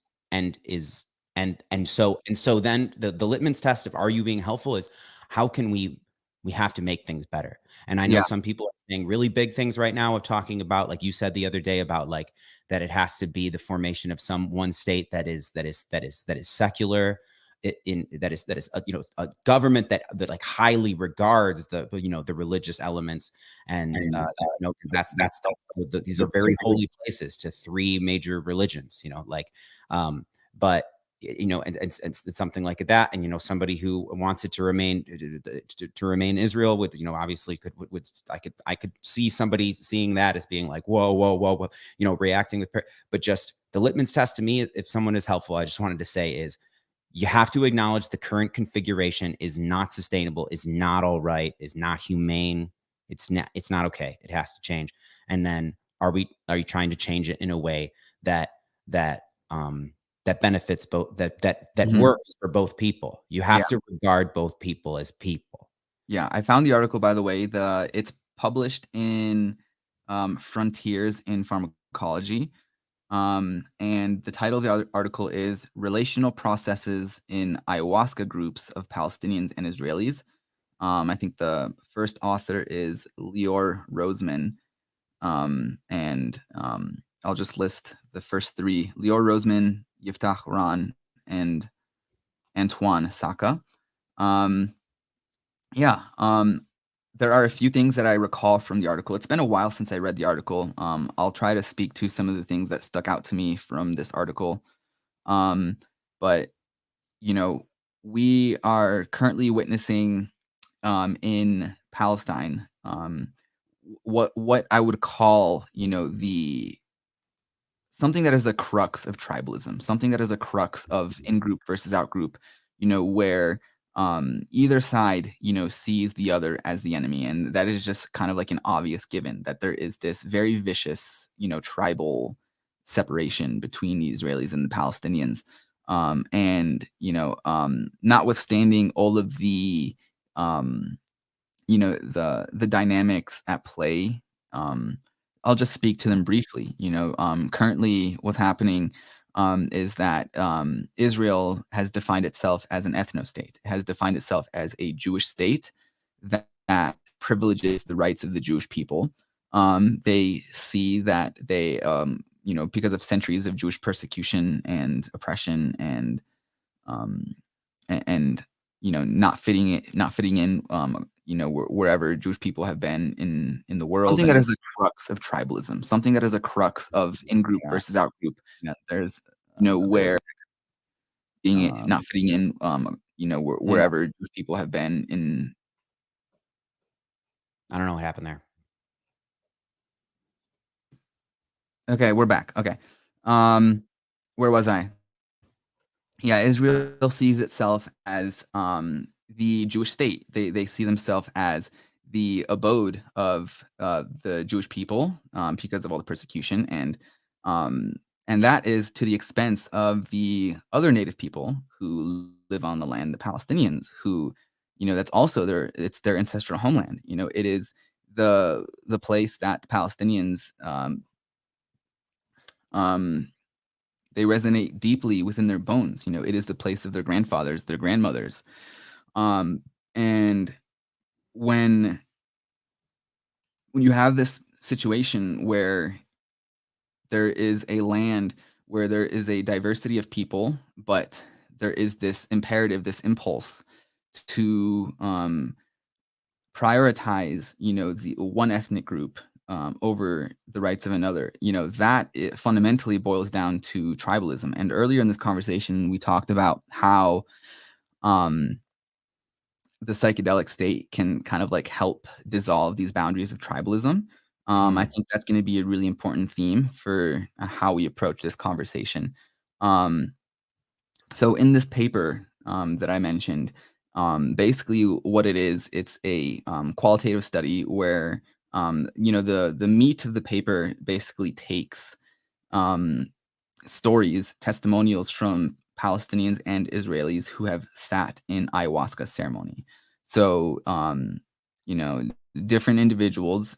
so then the litmus test of are you being helpful is how can we have to make things better. And I know some people are saying really big things right now of talking about, like you said the other day, about like that it has to be the formation of one state that is secular, that is a government that like highly regards the religious elements, and because these are very holy places to three major religions, but and something like that, and somebody who wants it to remain Israel would obviously I could see somebody seeing that as being like whoa, reacting with but just the litmus test to me, if someone is helpful, I just wanted to say, is you have to acknowledge the current configuration is not sustainable, is not all right, is not humane. It's not okay. It has to change. And then are you trying to change it in a way that benefits both, that works for both people? You have to regard both people as people. Yeah, I found the article, by the way. It's published in Frontiers in Pharmacology. And the title of the article is Relational Processes in Ayahuasca Groups of Palestinians and Israelis. I think the first author is Lior Roseman. And I'll just list the first three: Lior Roseman, Yiftach Ran, and Antoine Saka. There are a few things that I recall from the article. It's been a while since I read the article. I'll try to speak to some of the things that stuck out to me from this article. But we are currently witnessing in Palestine what I would call something that is a crux of tribalism, something that is a crux of in-group versus out-group, where either side, sees the other as the enemy. And that is just kind of like an obvious given, that there is this very vicious, tribal separation between the Israelis and the Palestinians. Notwithstanding all of the, the dynamics at play, I'll just speak to them briefly. Currently what's happening is that Israel has defined itself as an ethno-state. It has defined itself as a Jewish state that privileges the rights of the Jewish people. They see that they, because of centuries of Jewish persecution and oppression and not fitting in, wherever Jewish people have been in the world. Something that is a crux of tribalism, something that is a crux of in-group versus out-group. There's where being not fitting in, wherever Jewish people have been in. I don't know what happened there. Okay, we're back. Okay. Where was I? Yeah, Israel sees itself as the Jewish state. They see themselves as the abode of the Jewish people because of all the persecution, and that is to the expense of the other native people who live on the land, the Palestinians, who that's also their ancestral homeland. It is the place that the Palestinians they resonate deeply within their bones. It is the place of their grandfathers, their grandmothers. And when you have this situation where there is a land where there is a diversity of people, but there is this imperative, this impulse to prioritize, the one ethnic group over the rights of another, that it fundamentally boils down to tribalism. And earlier in this conversation, we talked about how um, the psychedelic state can kind of like help dissolve these boundaries of tribalism. I think that's going to be a really important theme for how we approach this conversation. Um, so in this paper that I mentioned, basically what it is, it's a qualitative study where the meat of the paper basically takes stories, testimonials from Palestinians and Israelis who have sat in ayahuasca ceremony. So, different individuals,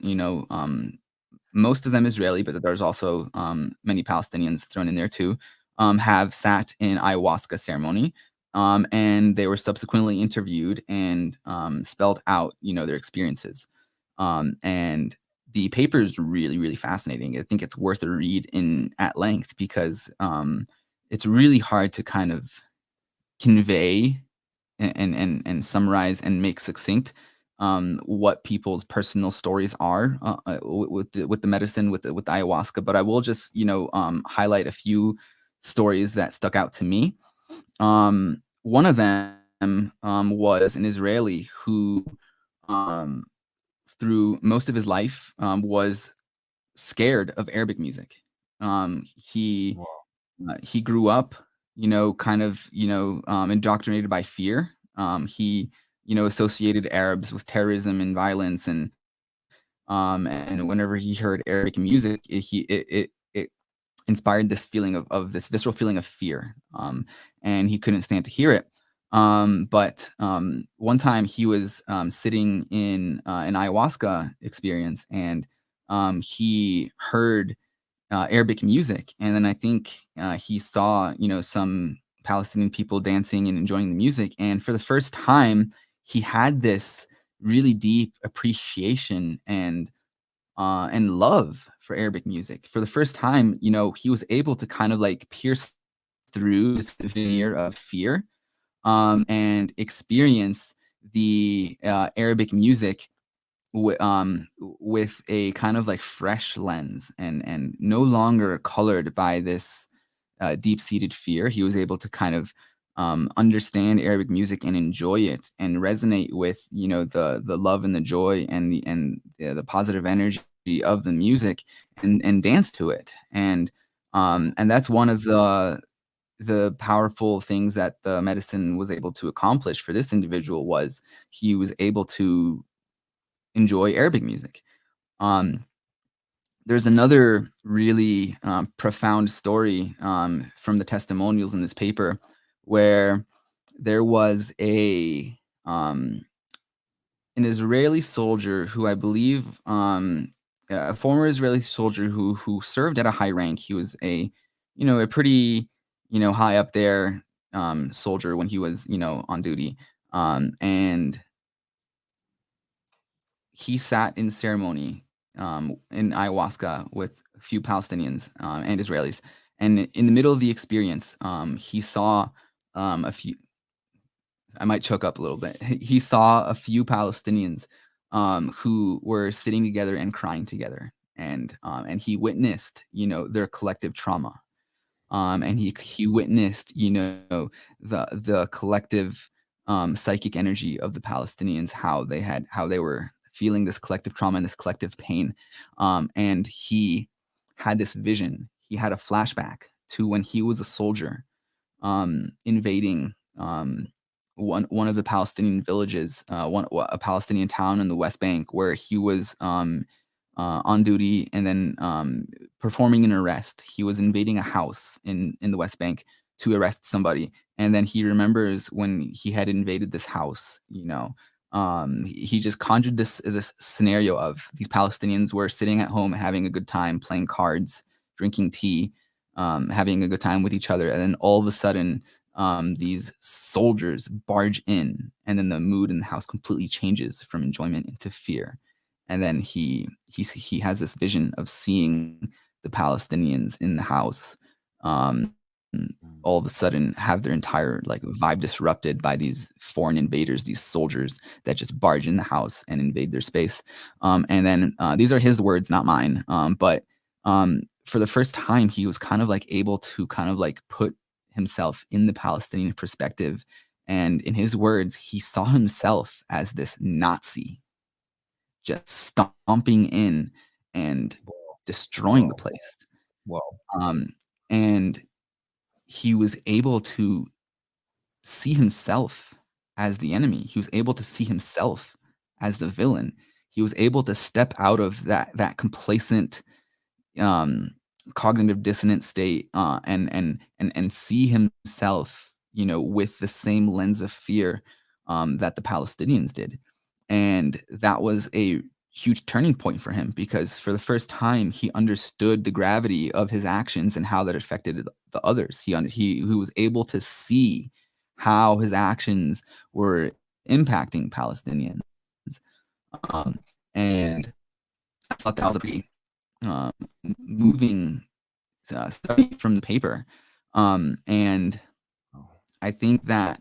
most of them Israeli, but there's also many Palestinians thrown in there too, have sat in ayahuasca ceremony. And they were subsequently interviewed and spelled out, their experiences. And the paper is really, really fascinating. I think it's worth a read at length because it's really hard to kind of convey and summarize and make succinct what people's personal stories are with the medicine with the ayahuasca. But I will just highlight a few stories that stuck out to me. One of them was an Israeli who through most of his life was scared of Arabic music. He grew up, kind of, indoctrinated by fear. He, associated Arabs with terrorism and violence, and whenever he heard Arabic music, it inspired this feeling of this visceral feeling of fear, and he couldn't stand to hear it. But one time he was sitting in an ayahuasca experience, and he heard Arabic music, and then I think he saw some Palestinian people dancing and enjoying the music, and for the first time he had this really deep appreciation and love for Arabic music. For the first time, he was able to kind of like pierce through this veneer of fear and experience the Arabic music with a kind of like fresh lens and no longer colored by this deep-seated fear. He was able to kind of understand Arabic music and enjoy it and resonate with the love and the joy and the positive energy of the music and dance to it. And that's one of the powerful things that the medicine was able to accomplish for this individual. Was he was able to enjoy Arabic music. There's another really profound story from the testimonials in this paper where there was an Israeli soldier who I believe a former Israeli soldier who served at a high rank. He was a pretty high up there soldier when he was on duty, and he sat in ceremony in ayahuasca with a few Palestinians and Israelis. And in the middle of the experience, he saw a few, I might choke up a little bit. He saw a few Palestinians who were sitting together and crying together. And he witnessed, their collective trauma. And he witnessed, the collective psychic energy of the Palestinians, how they were feeling this collective trauma and this collective pain. And he had this vision. He had a flashback to when he was a soldier invading one of the Palestinian villages, a Palestinian town in the West Bank, where he was on duty and then performing an arrest. He was invading a house in the West Bank to arrest somebody, and then he remembers when he had invaded this house. He just conjured this scenario of these Palestinians were sitting at home having a good time, playing cards, drinking tea, having a good time with each other, and then all of a sudden these soldiers barge in, and then the mood in the house completely changes from enjoyment into fear. And then he has this vision of seeing the Palestinians in the house all of a sudden have their entire like vibe disrupted by these foreign invaders, these soldiers that just barge in the house and invade their space. And then these are his words, not mine. But for the first time, he was kind of like able to kind of like put himself in the Palestinian perspective. And in his words, he saw himself as this Nazi just stomping in and destroying the place. Whoa. And he was able to see himself as the enemy. He was able to see himself as the villain. He was able to step out of that complacent cognitive dissonant state and see himself, you know, with the same lens of fear that the Palestinians did. And that was a huge turning point for him, because for the first time he understood the gravity of his actions and how that affected the others. He was able to see how his actions were impacting Palestinians. And I thought that was a pretty moving study from the paper. And I think that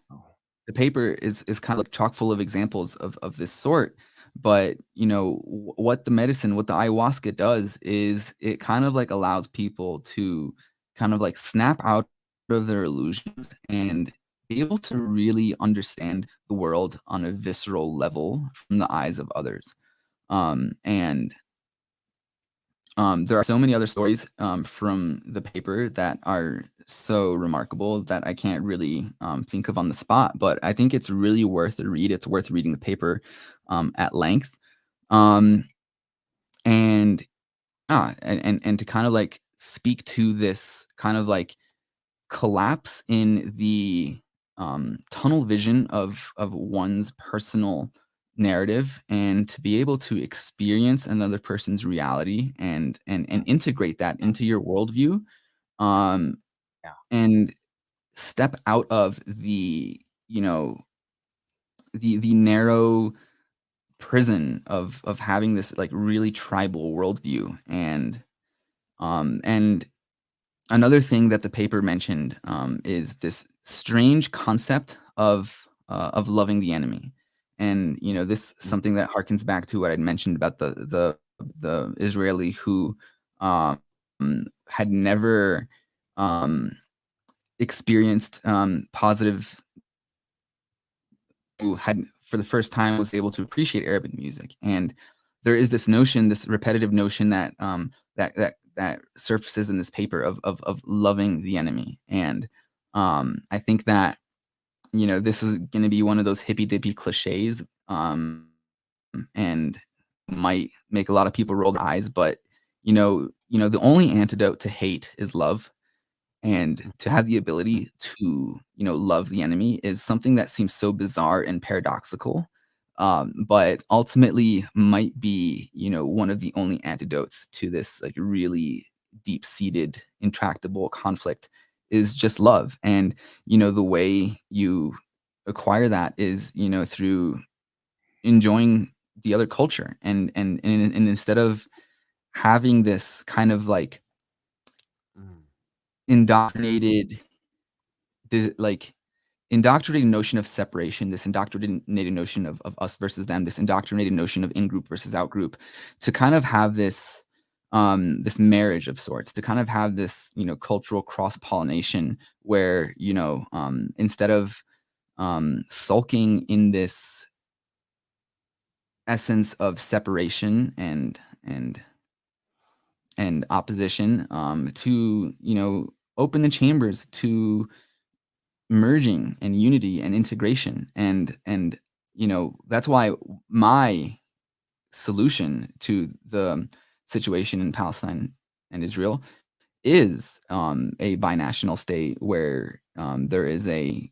the paper is kind of like chock full of examples of this sort. But, you know, what the ayahuasca does is it kind of like allows people to kind of like snap out of their illusions and be able to really understand the world on a visceral level from the eyes of others. And there are so many other stories from the paper that are so remarkable that I can't really think of on the spot, but I think it's really worth a read. It's worth reading the paper at length. And to kind of like speak to this kind of like collapse in the tunnel vision of one's personal narrative, and to be able to experience another person's reality and integrate that into your worldview, and step out of the, you know, the narrow prison of having this like really tribal worldview. And another thing that the paper mentioned is this strange concept of loving the enemy. And, you know, this is something that harkens back to what I'd mentioned about the Israeli who had never experienced positive, who had for the first time was able to appreciate Arabic music. And there is this notion, this repetitive notion that that surfaces in this paper of loving the enemy. And I think that, you know, this is going to be one of those hippy dippy cliches, and might make a lot of people roll their eyes, but you know, the only antidote to hate is love. And to have the ability to, you know, love the enemy is something that seems so bizarre and paradoxical, but ultimately might be, you know, one of the only antidotes to this like really deep-seated, intractable conflict is just love. And, you know, the way you acquire that is, you know, through enjoying the other culture. And instead of having this kind of like indoctrinated notion of separation, this indoctrinated notion of us versus them, this indoctrinated notion of in-group versus out-group, to kind of have this this marriage of sorts, to kind of have this, you know, cultural cross-pollination where, you know, instead of sulking in this essence of separation and opposition, to, you know, open the chambers to merging and unity and integration. And you know, that's why my solution to the situation in Palestine and Israel is a binational state where there is a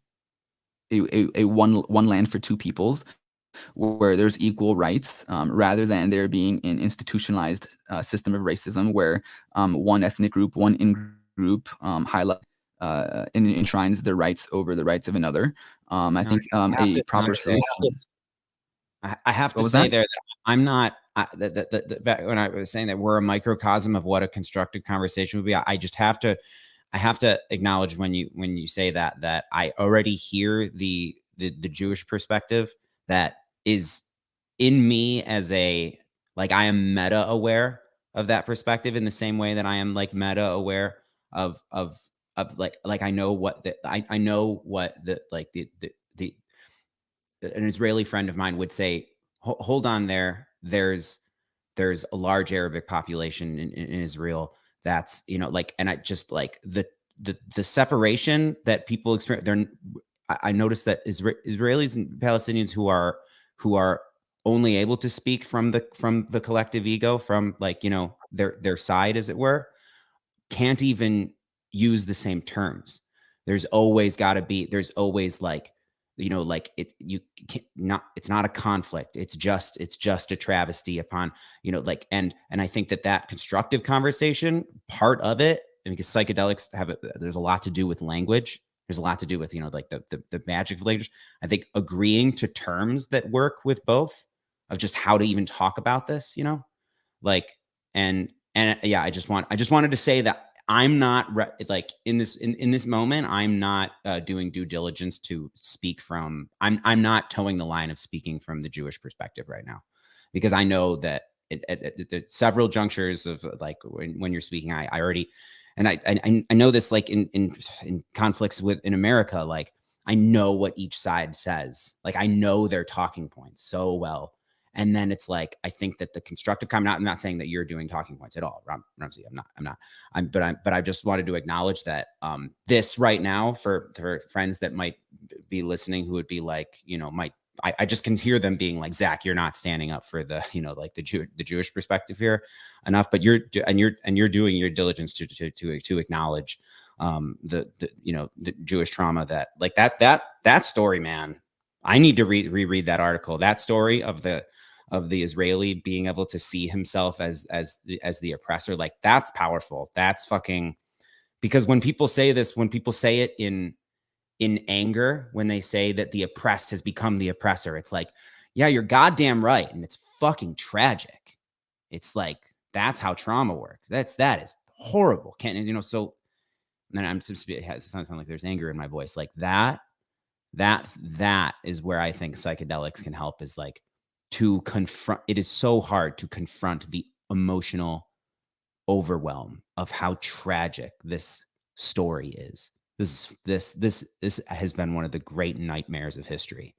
one land for two peoples, where there's equal rights, rather than there being an institutionalized system of racism where one ethnic group, one in-group highlight and enshrines their rights over the rights of another. I think a proper solution. I have to say there that I'm not. Back when I was saying that we're a microcosm of what a constructive conversation would be, I just have to I have to acknowledge when you say that I already hear the Jewish perspective that is in me as a, like, I am meta aware of that perspective in the same way that I am like meta aware of like I know what I know what the like the an Israeli friend of mine would say, hold on there. There's a large Arabic population in Israel. That's, like, and I just like the separation that people experience. I noticed that Israelis and Palestinians who are only able to speak from the collective ego, from, like, their side, as it were, can't even use the same terms. There's always like, like, you can't, not, it's not a conflict. It's just a travesty upon, like, and I think that constructive conversation, part of it, and because psychedelics there's a lot to do with language. There's a lot to do with, like the magic of language. I think agreeing to terms that work with both, of just how to even talk about this, like, and yeah, I just wanted to say that I'm not like in this moment, I'm not doing due diligence to speak from. I'm not towing the line of speaking from the Jewish perspective right now, because I know that at several junctures of, like, when you're speaking, I already, and I know this, like, in conflicts in America, like, I know what each side says, like, I know their talking points so well. And then it's like, I think that the constructive comment, I'm not saying that you're doing talking points at all, Ramzy. But I just wanted to acknowledge that this right now, for friends that might be listening, who would be like, I just can hear them being like, Zach, you're not standing up for the, like the Jewish perspective here enough, but you're doing your diligence to acknowledge the Jewish trauma, that, like, that story, man. I need to reread that article, that story of the Israeli being able to see himself as the oppressor. Like, that's powerful. That's fucking, because when people say this, when people say it in anger, when they say that the oppressed has become the oppressor, it's like, yeah, you're goddamn right. And it's fucking tragic. It's like, that's how trauma works. That is horrible. Can't, so then it sounds like there's anger in my voice. Like, that is where I think psychedelics can help, is like, to confront. It is so hard to confront the emotional overwhelm of how tragic this story is. This has been one of the great nightmares of history.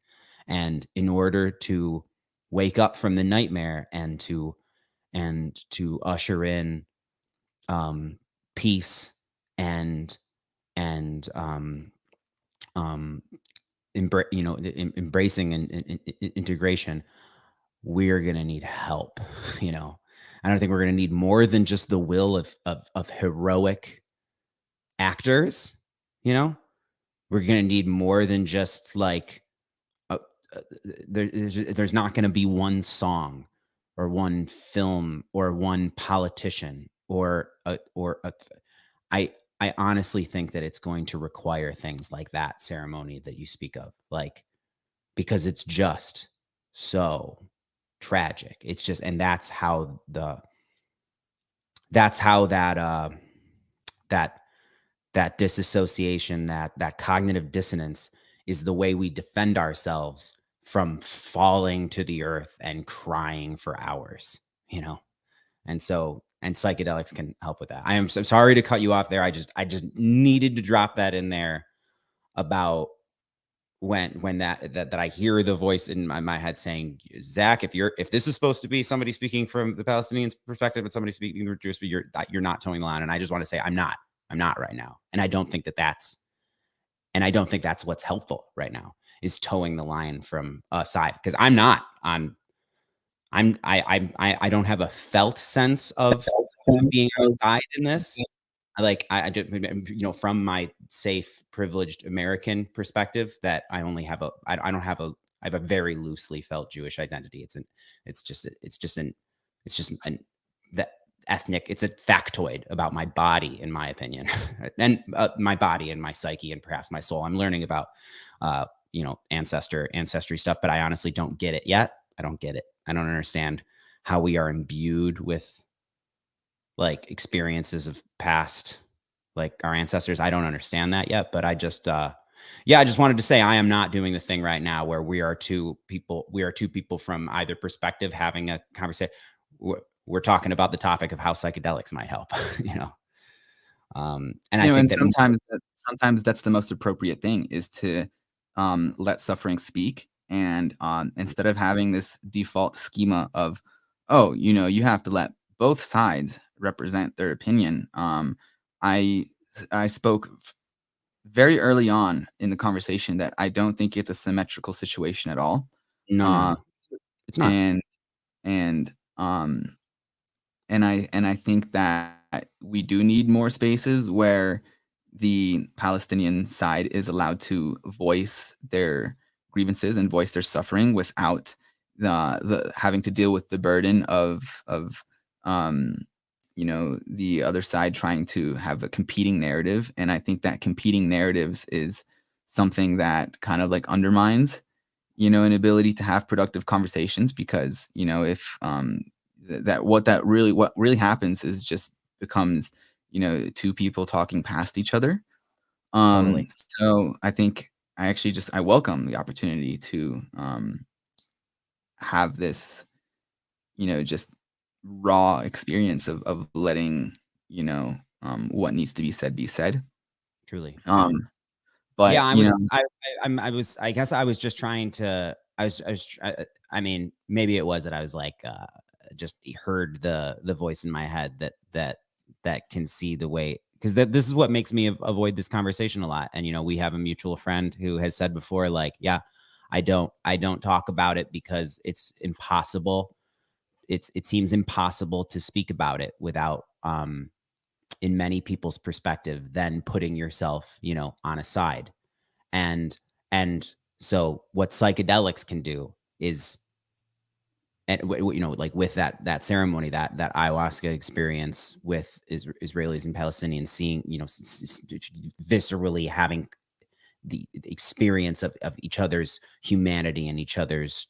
And in order to wake up from the nightmare and to usher in peace and embracing and integration, we're going to need help. I don't think we're going to need more than just the will of heroic actors. We're going to need more than just, like, there's not going to be one song or one film or one politician I honestly think that it's going to require things like that ceremony that you speak of, like, because it's just so tragic. It's just, and that's how that disassociation, that cognitive dissonance, is the way we defend ourselves from falling to the earth and crying for hours, and psychedelics can help with that. I am so sorry to cut you off there. I just needed to drop that in there about when that I hear the voice in my head saying, Zach, if this is supposed to be somebody speaking from the Palestinians' perspective and somebody speaking from Jewish, you're not towing the line. And I just want to say, I'm not right now. And I don't think that's what's helpful right now, is towing the line from a side, because I'm not on. I don't have a felt sense of being outside in this. I just, from my safe, privileged American perspective, that I only have I have a very loosely felt Jewish identity. It's just that ethnic. It's a factoid about my body, in my opinion, and my body and my psyche and perhaps my soul. I'm learning about, ancestry stuff, but I honestly don't get it yet. I don't get it. I don't understand how we are imbued with, like, experiences of past, like our ancestors. I don't understand that yet, but I just yeah, I just wanted to say I am not doing the thing right now where we are two people from either perspective having a conversation. We're talking about the topic of how psychedelics might help, you know. And I think and that sometimes that's the most appropriate thing, is to let suffering speak, and instead of having this default schema of, oh, you have to let both sides represent their opinion. I spoke very early on in the conversation that I don't think it's a symmetrical situation at all. no, Um, it's not. and and and I think that we do need more spaces where the Palestinian side is allowed to voice their grievances and voice their suffering without the having to deal with the burden of um, the other side trying to have a competing narrative. And I think that competing narratives is something that kind of like undermines an ability to have productive conversations, because if what really happens is just becomes two people talking past each other. Totally. So I think I welcome the opportunity to have this just raw experience of letting what needs to be said be said. Truly. Yeah, But I guess I was just trying to, I mean, maybe it was that I was like, just heard the voice in my head that can see the way, because this is what makes me avoid this conversation a lot. And, we have a mutual friend who has said before, like, yeah, I don't talk about it because it's impossible. It seems impossible to speak about it without, in many people's perspective, then putting yourself, on a side. And so what psychedelics can do is, and like with that ceremony, that ayahuasca experience with Israelis and Palestinians, seeing, viscerally having the experience of each other's humanity and each other's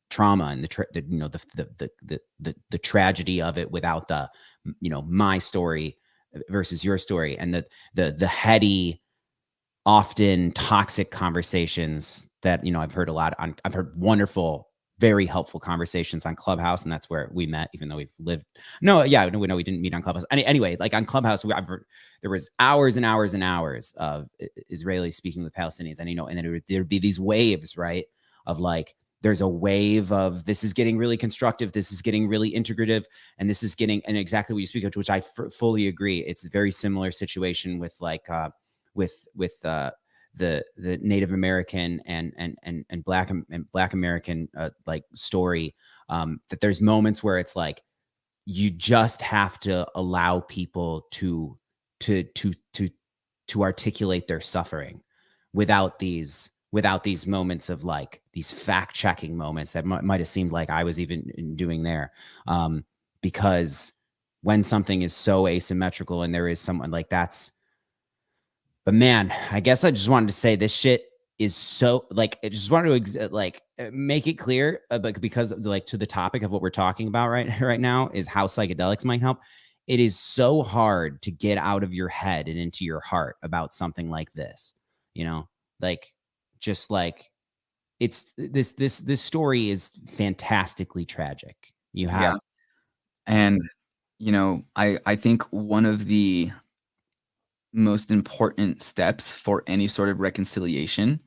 trauma, and the tragedy of it, without the my story versus your story, and the heady, often toxic conversations that I've heard a lot on. I've heard wonderful, very helpful conversations on Clubhouse, and that's where we met, even though we've lived. No, yeah, no, we didn't meet on Clubhouse. Anyway, like on Clubhouse, I've heard there was hours and hours and hours of Israelis speaking with Palestinians, and and then there'd be these waves, right, of like, there's a wave of, this is getting really constructive, this is getting really integrative, and this is getting, and exactly what you speak of, which I fully agree. It's a very similar situation with like with the Native American and Black American like story, that there's moments where it's like, you just have to allow people to articulate their suffering without these moments of like, these fact checking moments that might have seemed like I was even doing there, because when something is so asymmetrical and there is someone like, that's. But man, I guess I just wanted to say this shit is so, like, I just wanted to make it clear, but because of, like, to the topic of what we're talking about right now is how psychedelics might help. It is so hard to get out of your head and into your heart about something like this, like, just like, it's this story is fantastically tragic. You have, yeah, and I think one of the most important steps for any sort of reconciliation,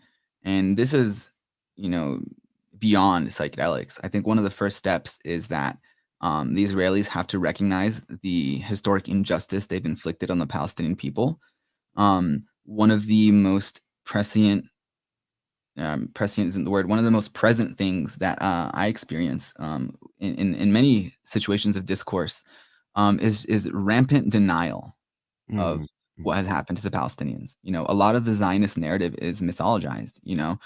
and this is beyond psychedelics. I think one of the first steps is that the Israelis have to recognize the historic injustice they've inflicted on the Palestinian people. One of the most prescient isn't the word, one of the most present things that I experience in many situations of discourse is rampant denial mm, of what has happened to the Palestinians. A lot of the Zionist narrative is mythologized. You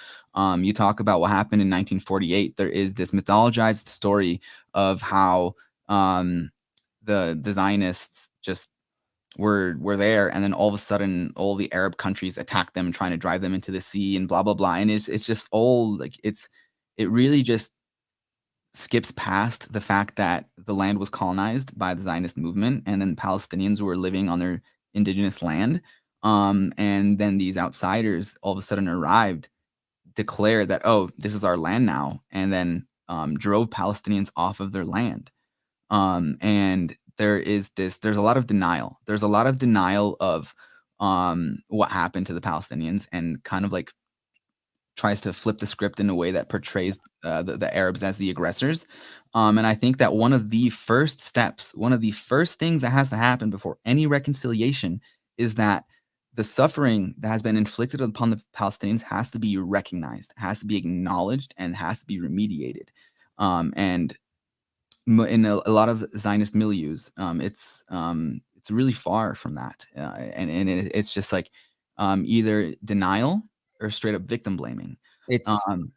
talk about what happened in 1948. There is this mythologized story of how the Zionists just were there, and then all of a sudden all the Arab countries attacked them, trying to drive them into the sea and blah blah blah. And it's just all like, it really just skips past the fact that the land was colonized by the Zionist movement, and then Palestinians were living on their indigenous land. And then these outsiders all of a sudden arrived, declared that, oh, this is our land now, and then drove Palestinians off of their land. And there's a lot of denial. There's a lot of denial of what happened to the Palestinians, and kind of like tries to flip the script in a way that portrays the Arabs as the aggressors. And I think that one of the first steps, one of the first things that has to happen before any reconciliation is that the suffering that has been inflicted upon the Palestinians has to be recognized, has to be acknowledged, and has to be remediated. And in a lot of Zionist milieus, it's really far from that, it's just like either denial or straight up victim blaming. It's Um,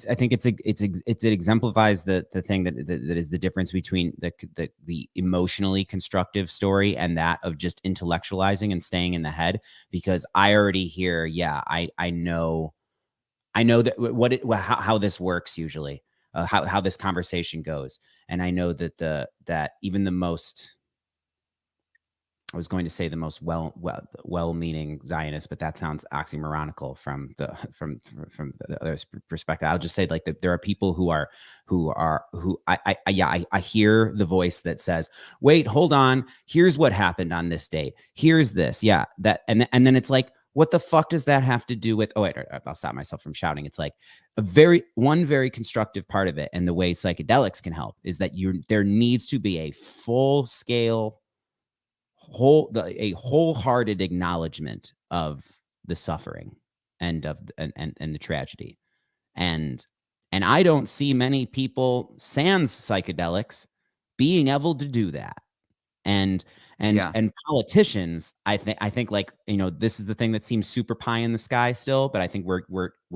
I think it exemplifies the thing that is the difference between the emotionally constructive story and that of just intellectualizing and staying in the head. Because I already hear, yeah, I know that how this works usually, how this conversation goes, and I know that that even the most, I was going to say the most well-meaning Zionist, but that sounds oxymoronical from the other perspective. I'll just say like that there are people who I hear the voice that says, "Wait, hold on. Here's what happened on this date. Here's this, yeah, that," and then it's like, what the fuck does that have to do with? Oh wait, I'll stop myself from shouting. It's like one very constructive part of it, and the way psychedelics can help is that there needs to be a full-scale a wholehearted acknowledgement of the suffering and of and the tragedy, and I don't see many people sans psychedelics being able to do that. And yeah, and politicians, I think like, this is the thing that seems super pie in the sky still, but I think we're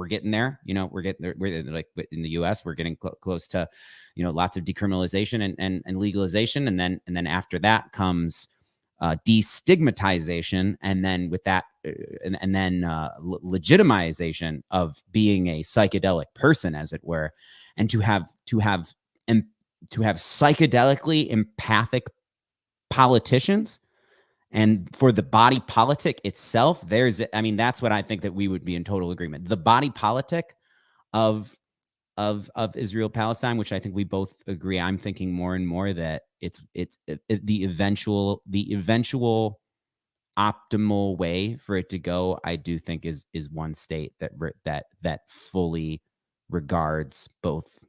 getting there. We're getting there. We're like in the US, we're getting close to, lots of decriminalization and legalization, and then after that comes destigmatization, and then with that, and then legitimization of being a psychedelic person, as it were, and to have psychedelically empathic politicians. And for the body politic itself, that's what I think that we would be in total agreement. The body politic of Israel Palestine, which I think we both agree. I'm thinking more and more that it's the eventual optimal way for it to go. I do think is one state that fully regards both,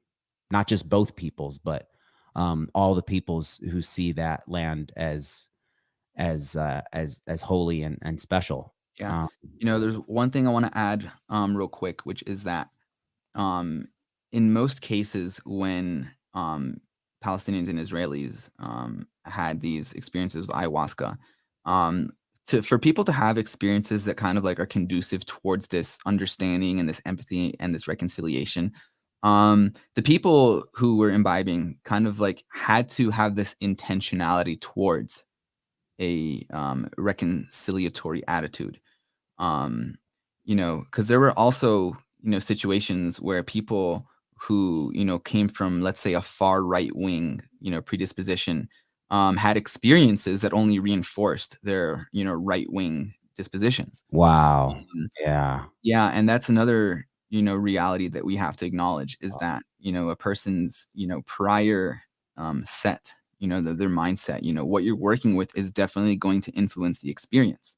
not just both peoples, but all the peoples who see that land as holy and special. yeah. There's one thing I want to add real quick, which is that in most cases when Palestinians and Israelis had these experiences with ayahuasca, for people to have experiences that kind of like are conducive towards this understanding and this empathy and this reconciliation, the people who were imbibing kind of like had to have this intentionality towards a reconciliatory attitude. Because there were also, situations where people who, came from, let's say, a far right wing, predisposition, had experiences that only reinforced their, right wing dispositions. Wow. Um, Yeah. yeah, and that's another, reality that we have to acknowledge is that, a person's, prior set, their mindset, what you're working with is definitely going to influence the experience.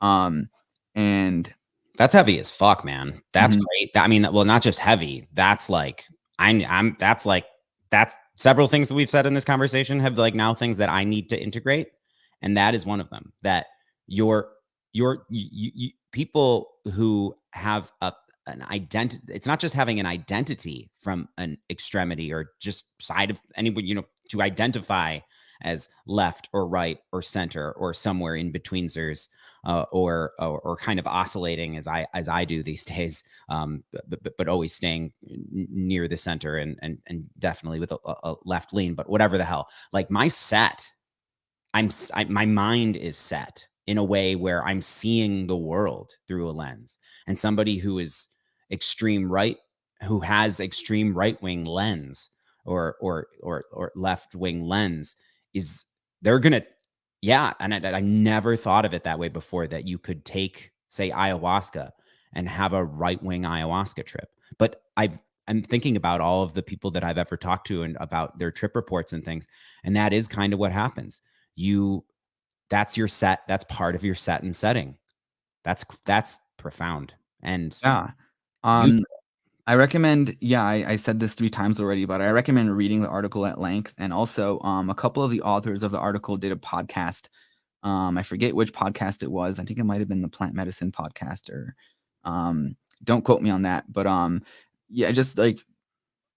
And That's heavy as fuck, man. That's mhm, great. Well, not just heavy. That's like that's several things that we've said in this conversation have like now things that I need to integrate, and that is one of them. That you people who have an identity. It's not just having an identity from an extremity or just side of anyone. To identify as left or right or center or somewhere in between, or kind of oscillating as I do these days, but always staying near the center and definitely with a left lean, but whatever the hell. Like my mind is set in a way where I'm seeing the world through a lens, and somebody who is extreme right, who has extreme right wing lens or left wing lens, is they're gonna Yeah, and I never thought of it that way before, that you could take, say, ayahuasca and have a right-wing ayahuasca trip. But I'm thinking about all of the people that I've ever talked to and about their trip reports and things, and that is kind of what happens. That's your set. That's part of your set and setting. That's profound and Yeah. useful. I recommend, yeah, I said this 3 times already, but I recommend reading the article at length. And also, a couple of the authors of the article did a podcast. I forget which podcast it was. I think it might have been the Plant Medicine podcast, or don't quote me on that. But yeah, just like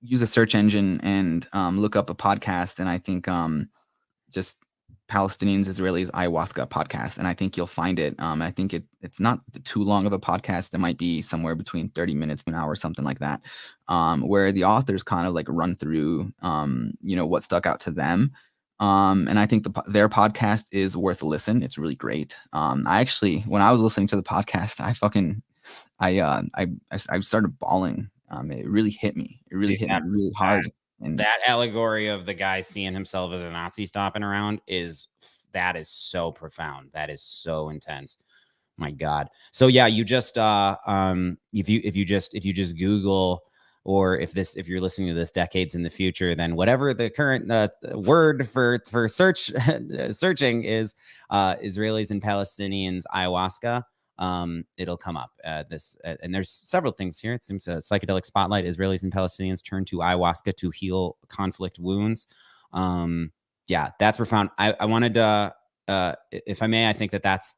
use a search engine and look up a podcast. And I think just Palestinians, Israelis, ayahuasca podcast, and I think you'll find it. I think it's not too long of a podcast. It might be somewhere between 30 minutes to an hour, something like that, where the authors kind of like run through, what stuck out to them. And I think their podcast is worth a listen. It's really great. I actually, when I was listening to the podcast, I started bawling. It really hit me. It really hit me really hard. And that allegory of the guy seeing himself as a Nazi stopping around that is so profound. That is so intense. My God. So yeah, you just if you just Google, or if you're listening to this decades in the future, then whatever the current word for searching is, Israelis and Palestinians ayahuasca, it'll come up. And there's several things here. It seems a psychedelic spotlight: Israelis and Palestinians turn to ayahuasca to heal conflict wounds. Yeah, that's profound. I wanted to, if I may, I think that's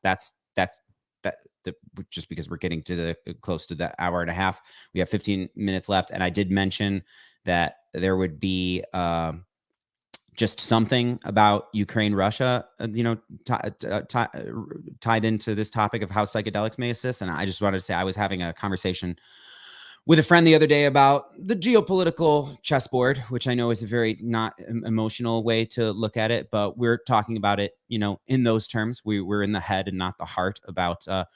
just because we're getting to the close to the hour and a half, we have 15 minutes left. And I did mention that there would be just something about Ukraine, Russia, tied into this topic of how psychedelics may assist. And I just wanted to say, I was having a conversation with a friend the other day about the geopolitical chessboard, which I know is a very not emotional way to look at it, but we're talking about it, in those terms. We're in the head and not the heart about the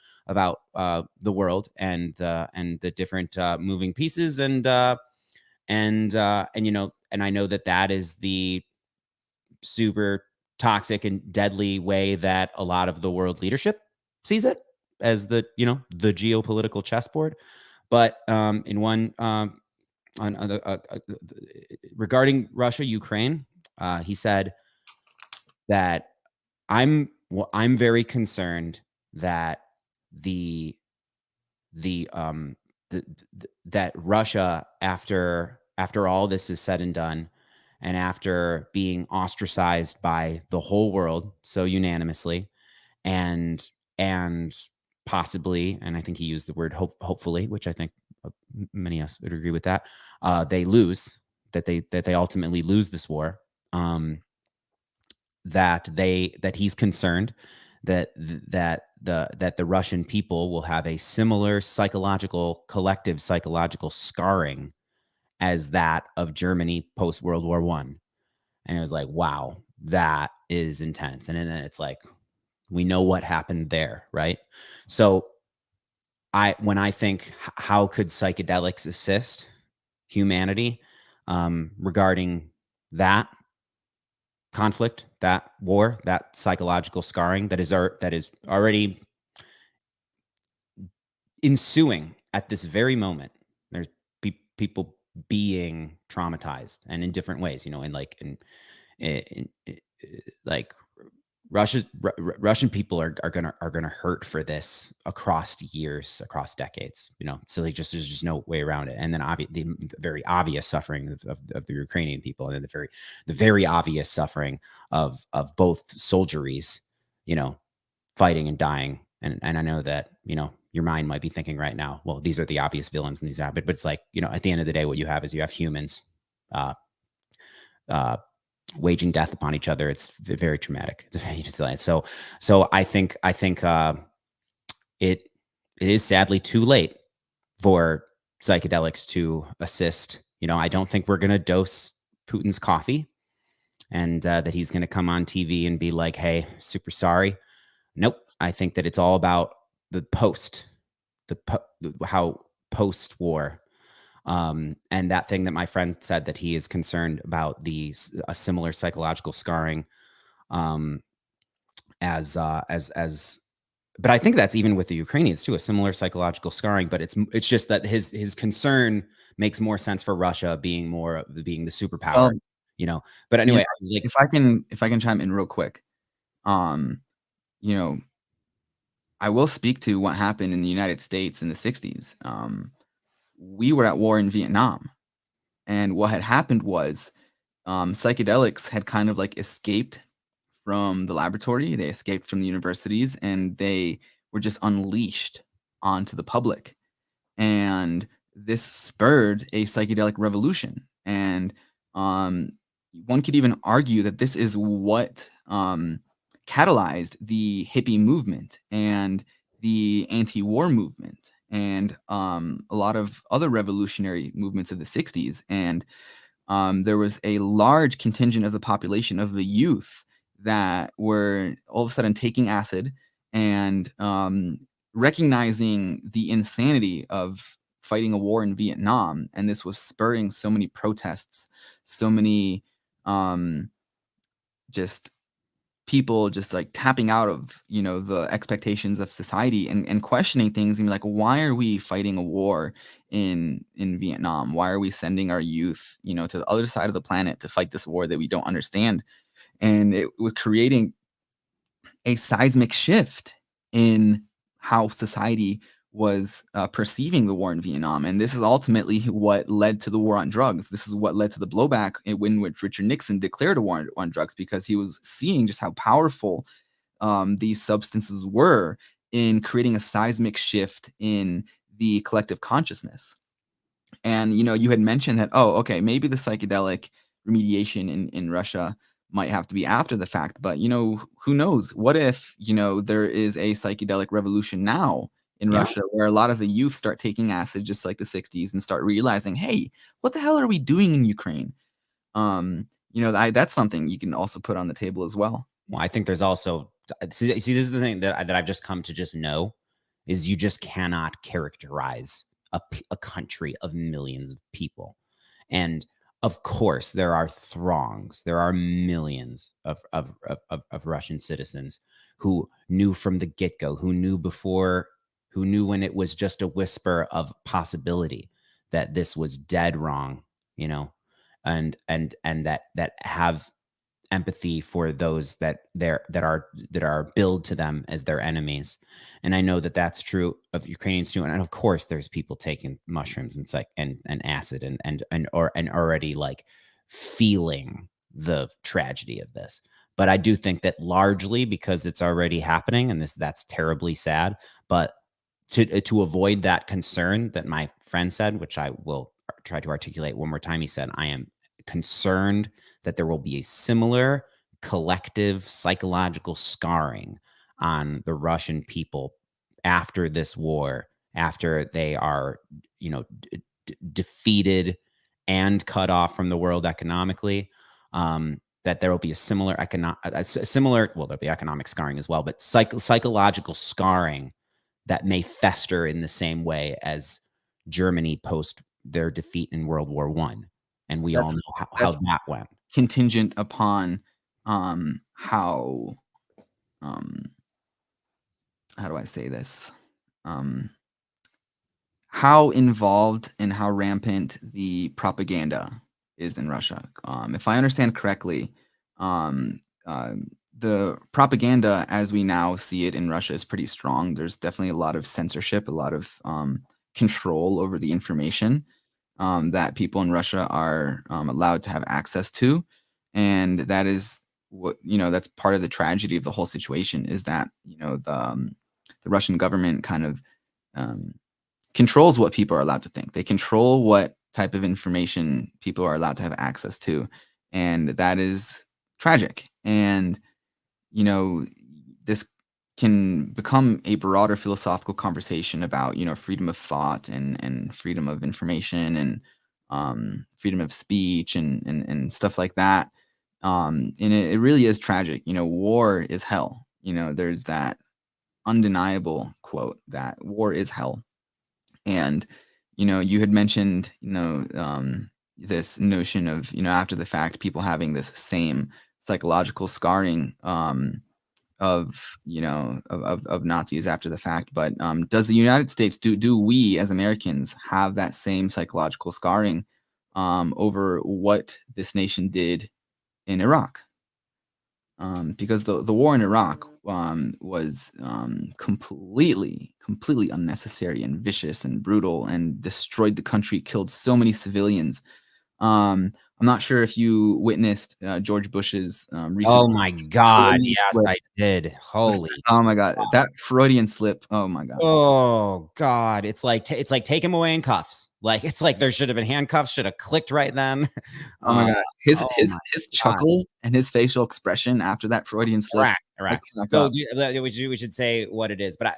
world and the different moving pieces, and I know that is the super toxic and deadly way that a lot of the world leadership sees it, as the geopolitical chessboard. But in one regarding Russia, Ukraine, he said that I'm very concerned that that Russia, after all this is said and done, and after being ostracized by the whole world so unanimously, and possibly, and I think he used the word hopefully, which I think many of us would agree with that, they ultimately lose this war, that he's concerned that the Russian people will have a similar collective psychological scarring as that of Germany post World War I. And it was like, wow, that is intense. And then it's like, we know what happened there, right? So when I think, how could psychedelics assist humanity regarding that conflict, that war, that psychological scarring that is already ensuing at this very moment. There's people being traumatized, and in different ways, in Russian people are gonna hurt for this across years, across decades, so there's just no way around it. And then the very obvious suffering of the Ukrainian people, and then the very obvious suffering of both soldieries, fighting and dying. And I know that, your mind might be thinking right now, well, these are the obvious villains, and but it's like, at the end of the day, what you have is humans waging death upon each other. It's very traumatic. So I think it is sadly too late for psychedelics to assist. I don't think we're going to dose Putin's coffee, and that he's going to come on TV and be like, hey, super sorry. Nope. I think that it's all about the how post-war. And that thing that my friend said, that he is concerned about a similar psychological scarring as but I think that's even with the Ukrainians too, a similar psychological scarring, but it's just that his concern makes more sense for Russia being the superpower, Well, but anyway, if I can chime in real quick, you know, I will speak to what happened in the United States in the 60s. We were at war in Vietnam, and what had happened was psychedelics had kind of like escaped from the laboratory, they escaped from the universities, and they were just unleashed onto the public. And this spurred a psychedelic revolution. And one could even argue that this is what catalyzed the hippie movement and the anti-war movement and a lot of other revolutionary movements of the 60s. And there was a large contingent of the population of the youth that were all of a sudden taking acid and recognizing the insanity of fighting a war in Vietnam. And this was spurring so many protests, so many just people just like tapping out of the expectations of society and questioning things and be like, why are we fighting a war in Vietnam? Why are we sending our youth to the other side of the planet to fight this war that we don't understand? And it was creating a seismic shift in how society was perceiving the war in Vietnam. And this is ultimately what led to the war on drugs. This is what led to the blowback in which Richard Nixon declared a war on drugs, because he was seeing just how powerful these substances were in creating a seismic shift in the collective consciousness. And, you had mentioned that, okay, maybe the psychedelic remediation in Russia might have to be after the fact, but, who knows? What if, there is a psychedelic revolution now in Russia, where a lot of the youth start taking acid just like the 60s and start realizing, hey, what the hell are we doing in Ukraine? That's something you can also put on the table as well. Well, I think there's also, see, this is the thing that I've just come to just know, is you just cannot characterize a country of millions of people. And of course, there are throngs, there are millions of Russian citizens who knew from the get-go, who knew when it was just a whisper of possibility that this was dead wrong, and that have empathy for those that are billed to them as their enemies. And I know that that's true of Ukrainians too. And of course, there's people taking mushrooms and acid and already like feeling the tragedy of this. But I do think that largely because it's already happening, and that's terribly sad. But to avoid that concern that my friend said, which I will try to articulate one more time, he said, I am concerned that there will be a similar collective psychological scarring on the Russian people after this war, after they are, defeated and cut off from the world economically. That there will be a similar there'll be economic scarring as well, but psychological scarring that may fester in the same way as Germany post their defeat in World War I. And we all know how that went. Contingent upon how do I say this? How involved and how rampant the propaganda is in Russia. If I understand correctly, the propaganda as we now see it in Russia is pretty strong. There's definitely a lot of censorship, a lot of control over the information that people in Russia are allowed to have access to. And that is what, that's part of the tragedy of the whole situation, is that, the Russian government kind of controls what people are allowed to think. They control what type of information people are allowed to have access to. And that is tragic. And, this can become a broader philosophical conversation about, freedom of thought and freedom of information and freedom of speech and stuff like that. And it really is tragic. War is hell. There's that undeniable quote that war is hell. And, you had mentioned, this notion of, after the fact, people having this same psychological scarring of of Nazis after the fact. But does the United States, do we as Americans have that same psychological scarring over what this nation did in Iraq? Because the war in Iraq was completely unnecessary and vicious and brutal and destroyed the country, killed so many civilians. I'm not sure if you witnessed George Bush's recent Oh my God. Freudian Yes, slip. I did. Holy. Oh my God, that Freudian slip. Oh my God. Oh God. It's like take him away in cuffs. Like it's like there should have been handcuffs, should have clicked right then. Oh my God. His Oh his my his God. chuckle and his facial expression after that Freudian slip. Correct. I crack So up. we should say what it is, but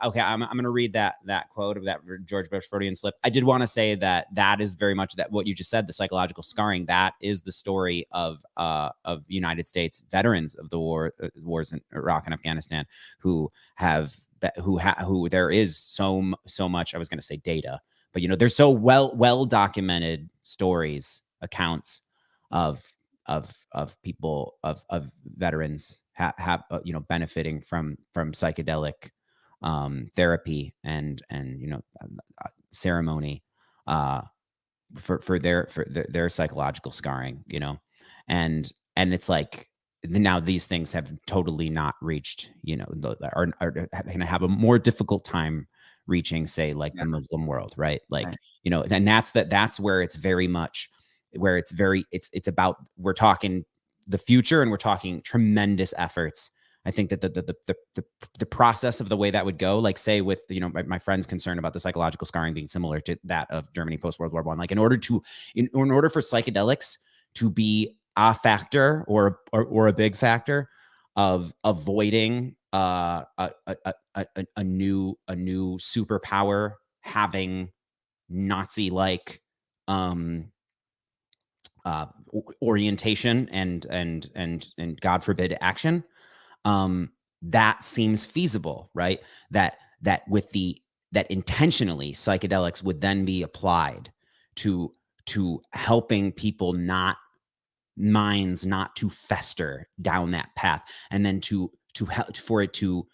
okay, I'm going to read that quote of that George Bush Freudian slip. I did want to say that is very much that what you just said, the psychological scarring. That is the story of United States veterans of the wars in Iraq and Afghanistan who there is so much. I was going to say data, but there's so well documented stories, accounts of people of veterans have benefiting from psychedelic therapy and ceremony for their psychological scarring, and it's like now these things have totally not reached, are going to have a more difficult time reaching, say, like the Muslim world, right? Like, and that's where it's very much where it's about, we're talking the future and we're talking tremendous efforts. I think that the process of the way that would go, like say with, my friend's concern about the psychological scarring being similar to that of Germany post World War I, like in order for psychedelics to be a factor or a big factor of avoiding a new superpower having Nazi-like orientation and God forbid action, that seems feasible, right? That intentionally psychedelics would then be applied to helping people minds not to fester down that path, and then to help for it to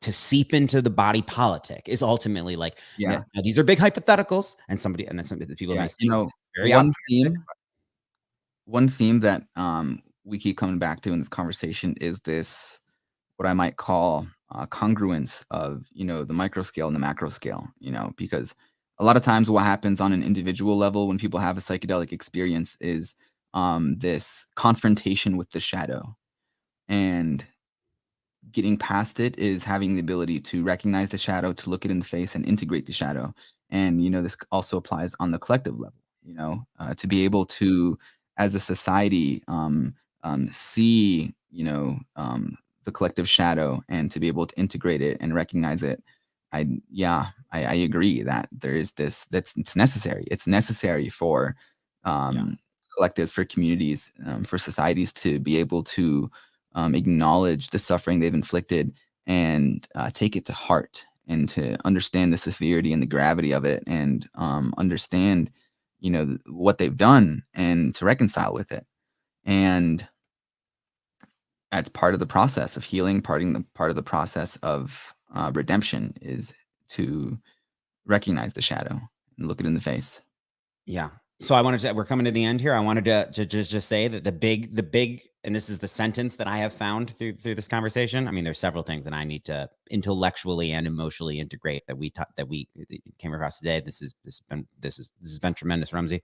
to seep into the body politic is ultimately like, now, these are big hypotheticals, and some people may see very one theme that we keep coming back to in this conversation is this, what I might call congruence of the microscale and the macro scale, because a lot of times what happens on an individual level when people have a psychedelic experience is this confrontation with the shadow, and getting past it is having the ability to recognize the shadow, to look it in the face and integrate the shadow. And this also applies on the collective level, to be able to, as a society, see the collective shadow, and to be able to integrate it and recognize it. I agree that there is this, it's necessary. It's necessary for collectives, for communities, for societies to be able to acknowledge the suffering they've inflicted and take it to heart, and to understand the severity and the gravity of it, and understand what they've done, and to reconcile with it. And that's part of the process of healing. Part of the process of redemption is to recognize the shadow and look it in the face. Yeah. So we're coming to the end here. I wanted to just say that the big, and this is the sentence that I have found through this conversation. I mean, there's several things that I need to intellectually and emotionally integrate that we came across today. This has been tremendous, Ramzy.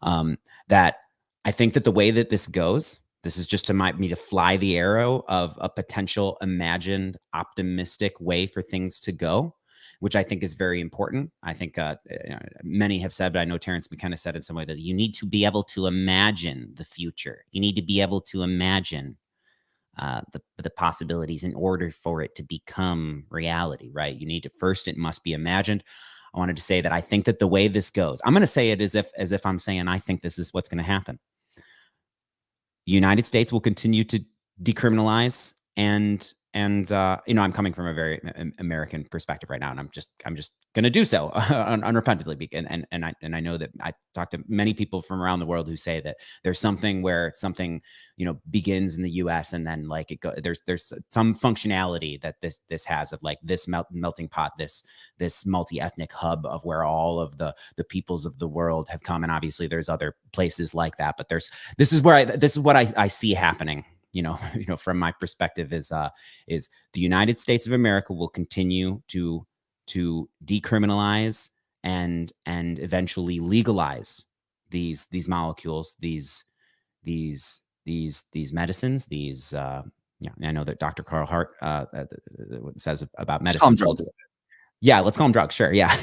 That I think that the way that this goes, this is just to me to fly the arrow of a potential imagined optimistic way for things to go, which I think is very important. I think many have said, but I know Terrence McKenna said in some way, that you need to be able to imagine the future. You need to be able to imagine the possibilities in order for it to become reality, right? You need to first, it must be imagined. I wanted to say that I think that the way this goes, I'm going to say it as if I'm saying I think this is what's going to happen. The United States will continue to decriminalize and And I'm coming from a very American perspective right now, and I'm just going to do so unrepentantly. And I know that I talk to many people from around the world who say that there's something where something begins in the U.S. and then like there's some functionality that this has of like this melting pot, this multi-ethnic hub of where all of the peoples of the world have come. And obviously there's other places like that, but this is what I see happening. From my perspective is the United States of America will continue to decriminalize and eventually legalize these molecules, these medicines, I know that Dr. Carl Hart says about medicine. Drugs. Yeah, let's call them drugs. Sure. Yeah.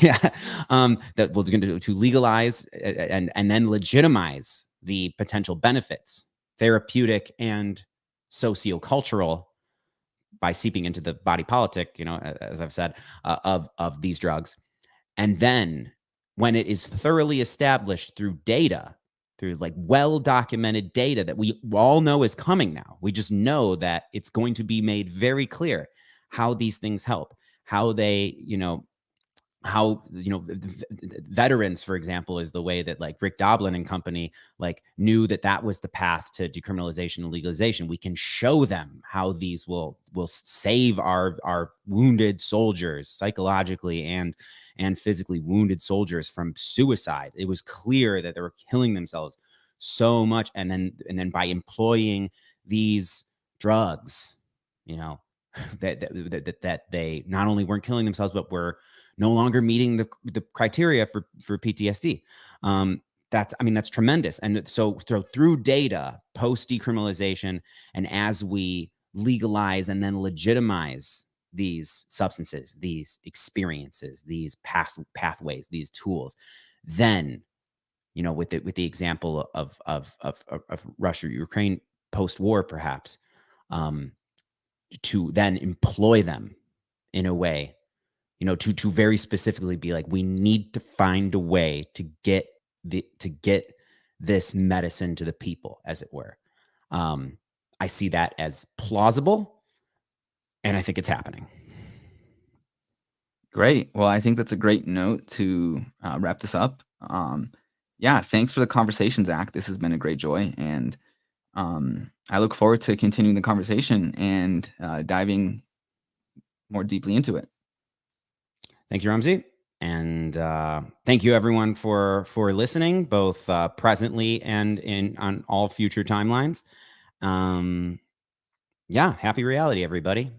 That we're going to legalize and then legitimize the potential benefits, therapeutic and sociocultural, by seeping into the body politic, as I've said, of these drugs. And then when it is thoroughly established through data, through like well-documented data that we all know is coming now, we just know that it's going to be made very clear how these things help, how they, veterans, for example, is the way that like Rick Doblin and company like knew that was the path to decriminalization and legalization. We can show them how these will save our wounded soldiers, psychologically and physically wounded soldiers, from suicide. It was clear that they were killing themselves so much, and then by employing these drugs, that they not only weren't killing themselves, but were no longer meeting the criteria for PTSD. That's tremendous. And so through data, post decriminalization, and as we legalize and then legitimize these substances, these experiences, these pathways, these tools, then with the example of Russia, Ukraine post-war, perhaps, to then employ them in a way, to very specifically be like, we need to find a way to get this medicine to the people, as it were. I see that as plausible, and I think it's happening. Great. Well, I think that's a great note to wrap this up. Yeah, thanks for the conversation, Zach. This has been a great joy, and I look forward to continuing the conversation and diving more deeply into it. Thank you, Ramzy. And thank you, everyone, for listening, both presently and on all future timelines. Happy reality, everybody.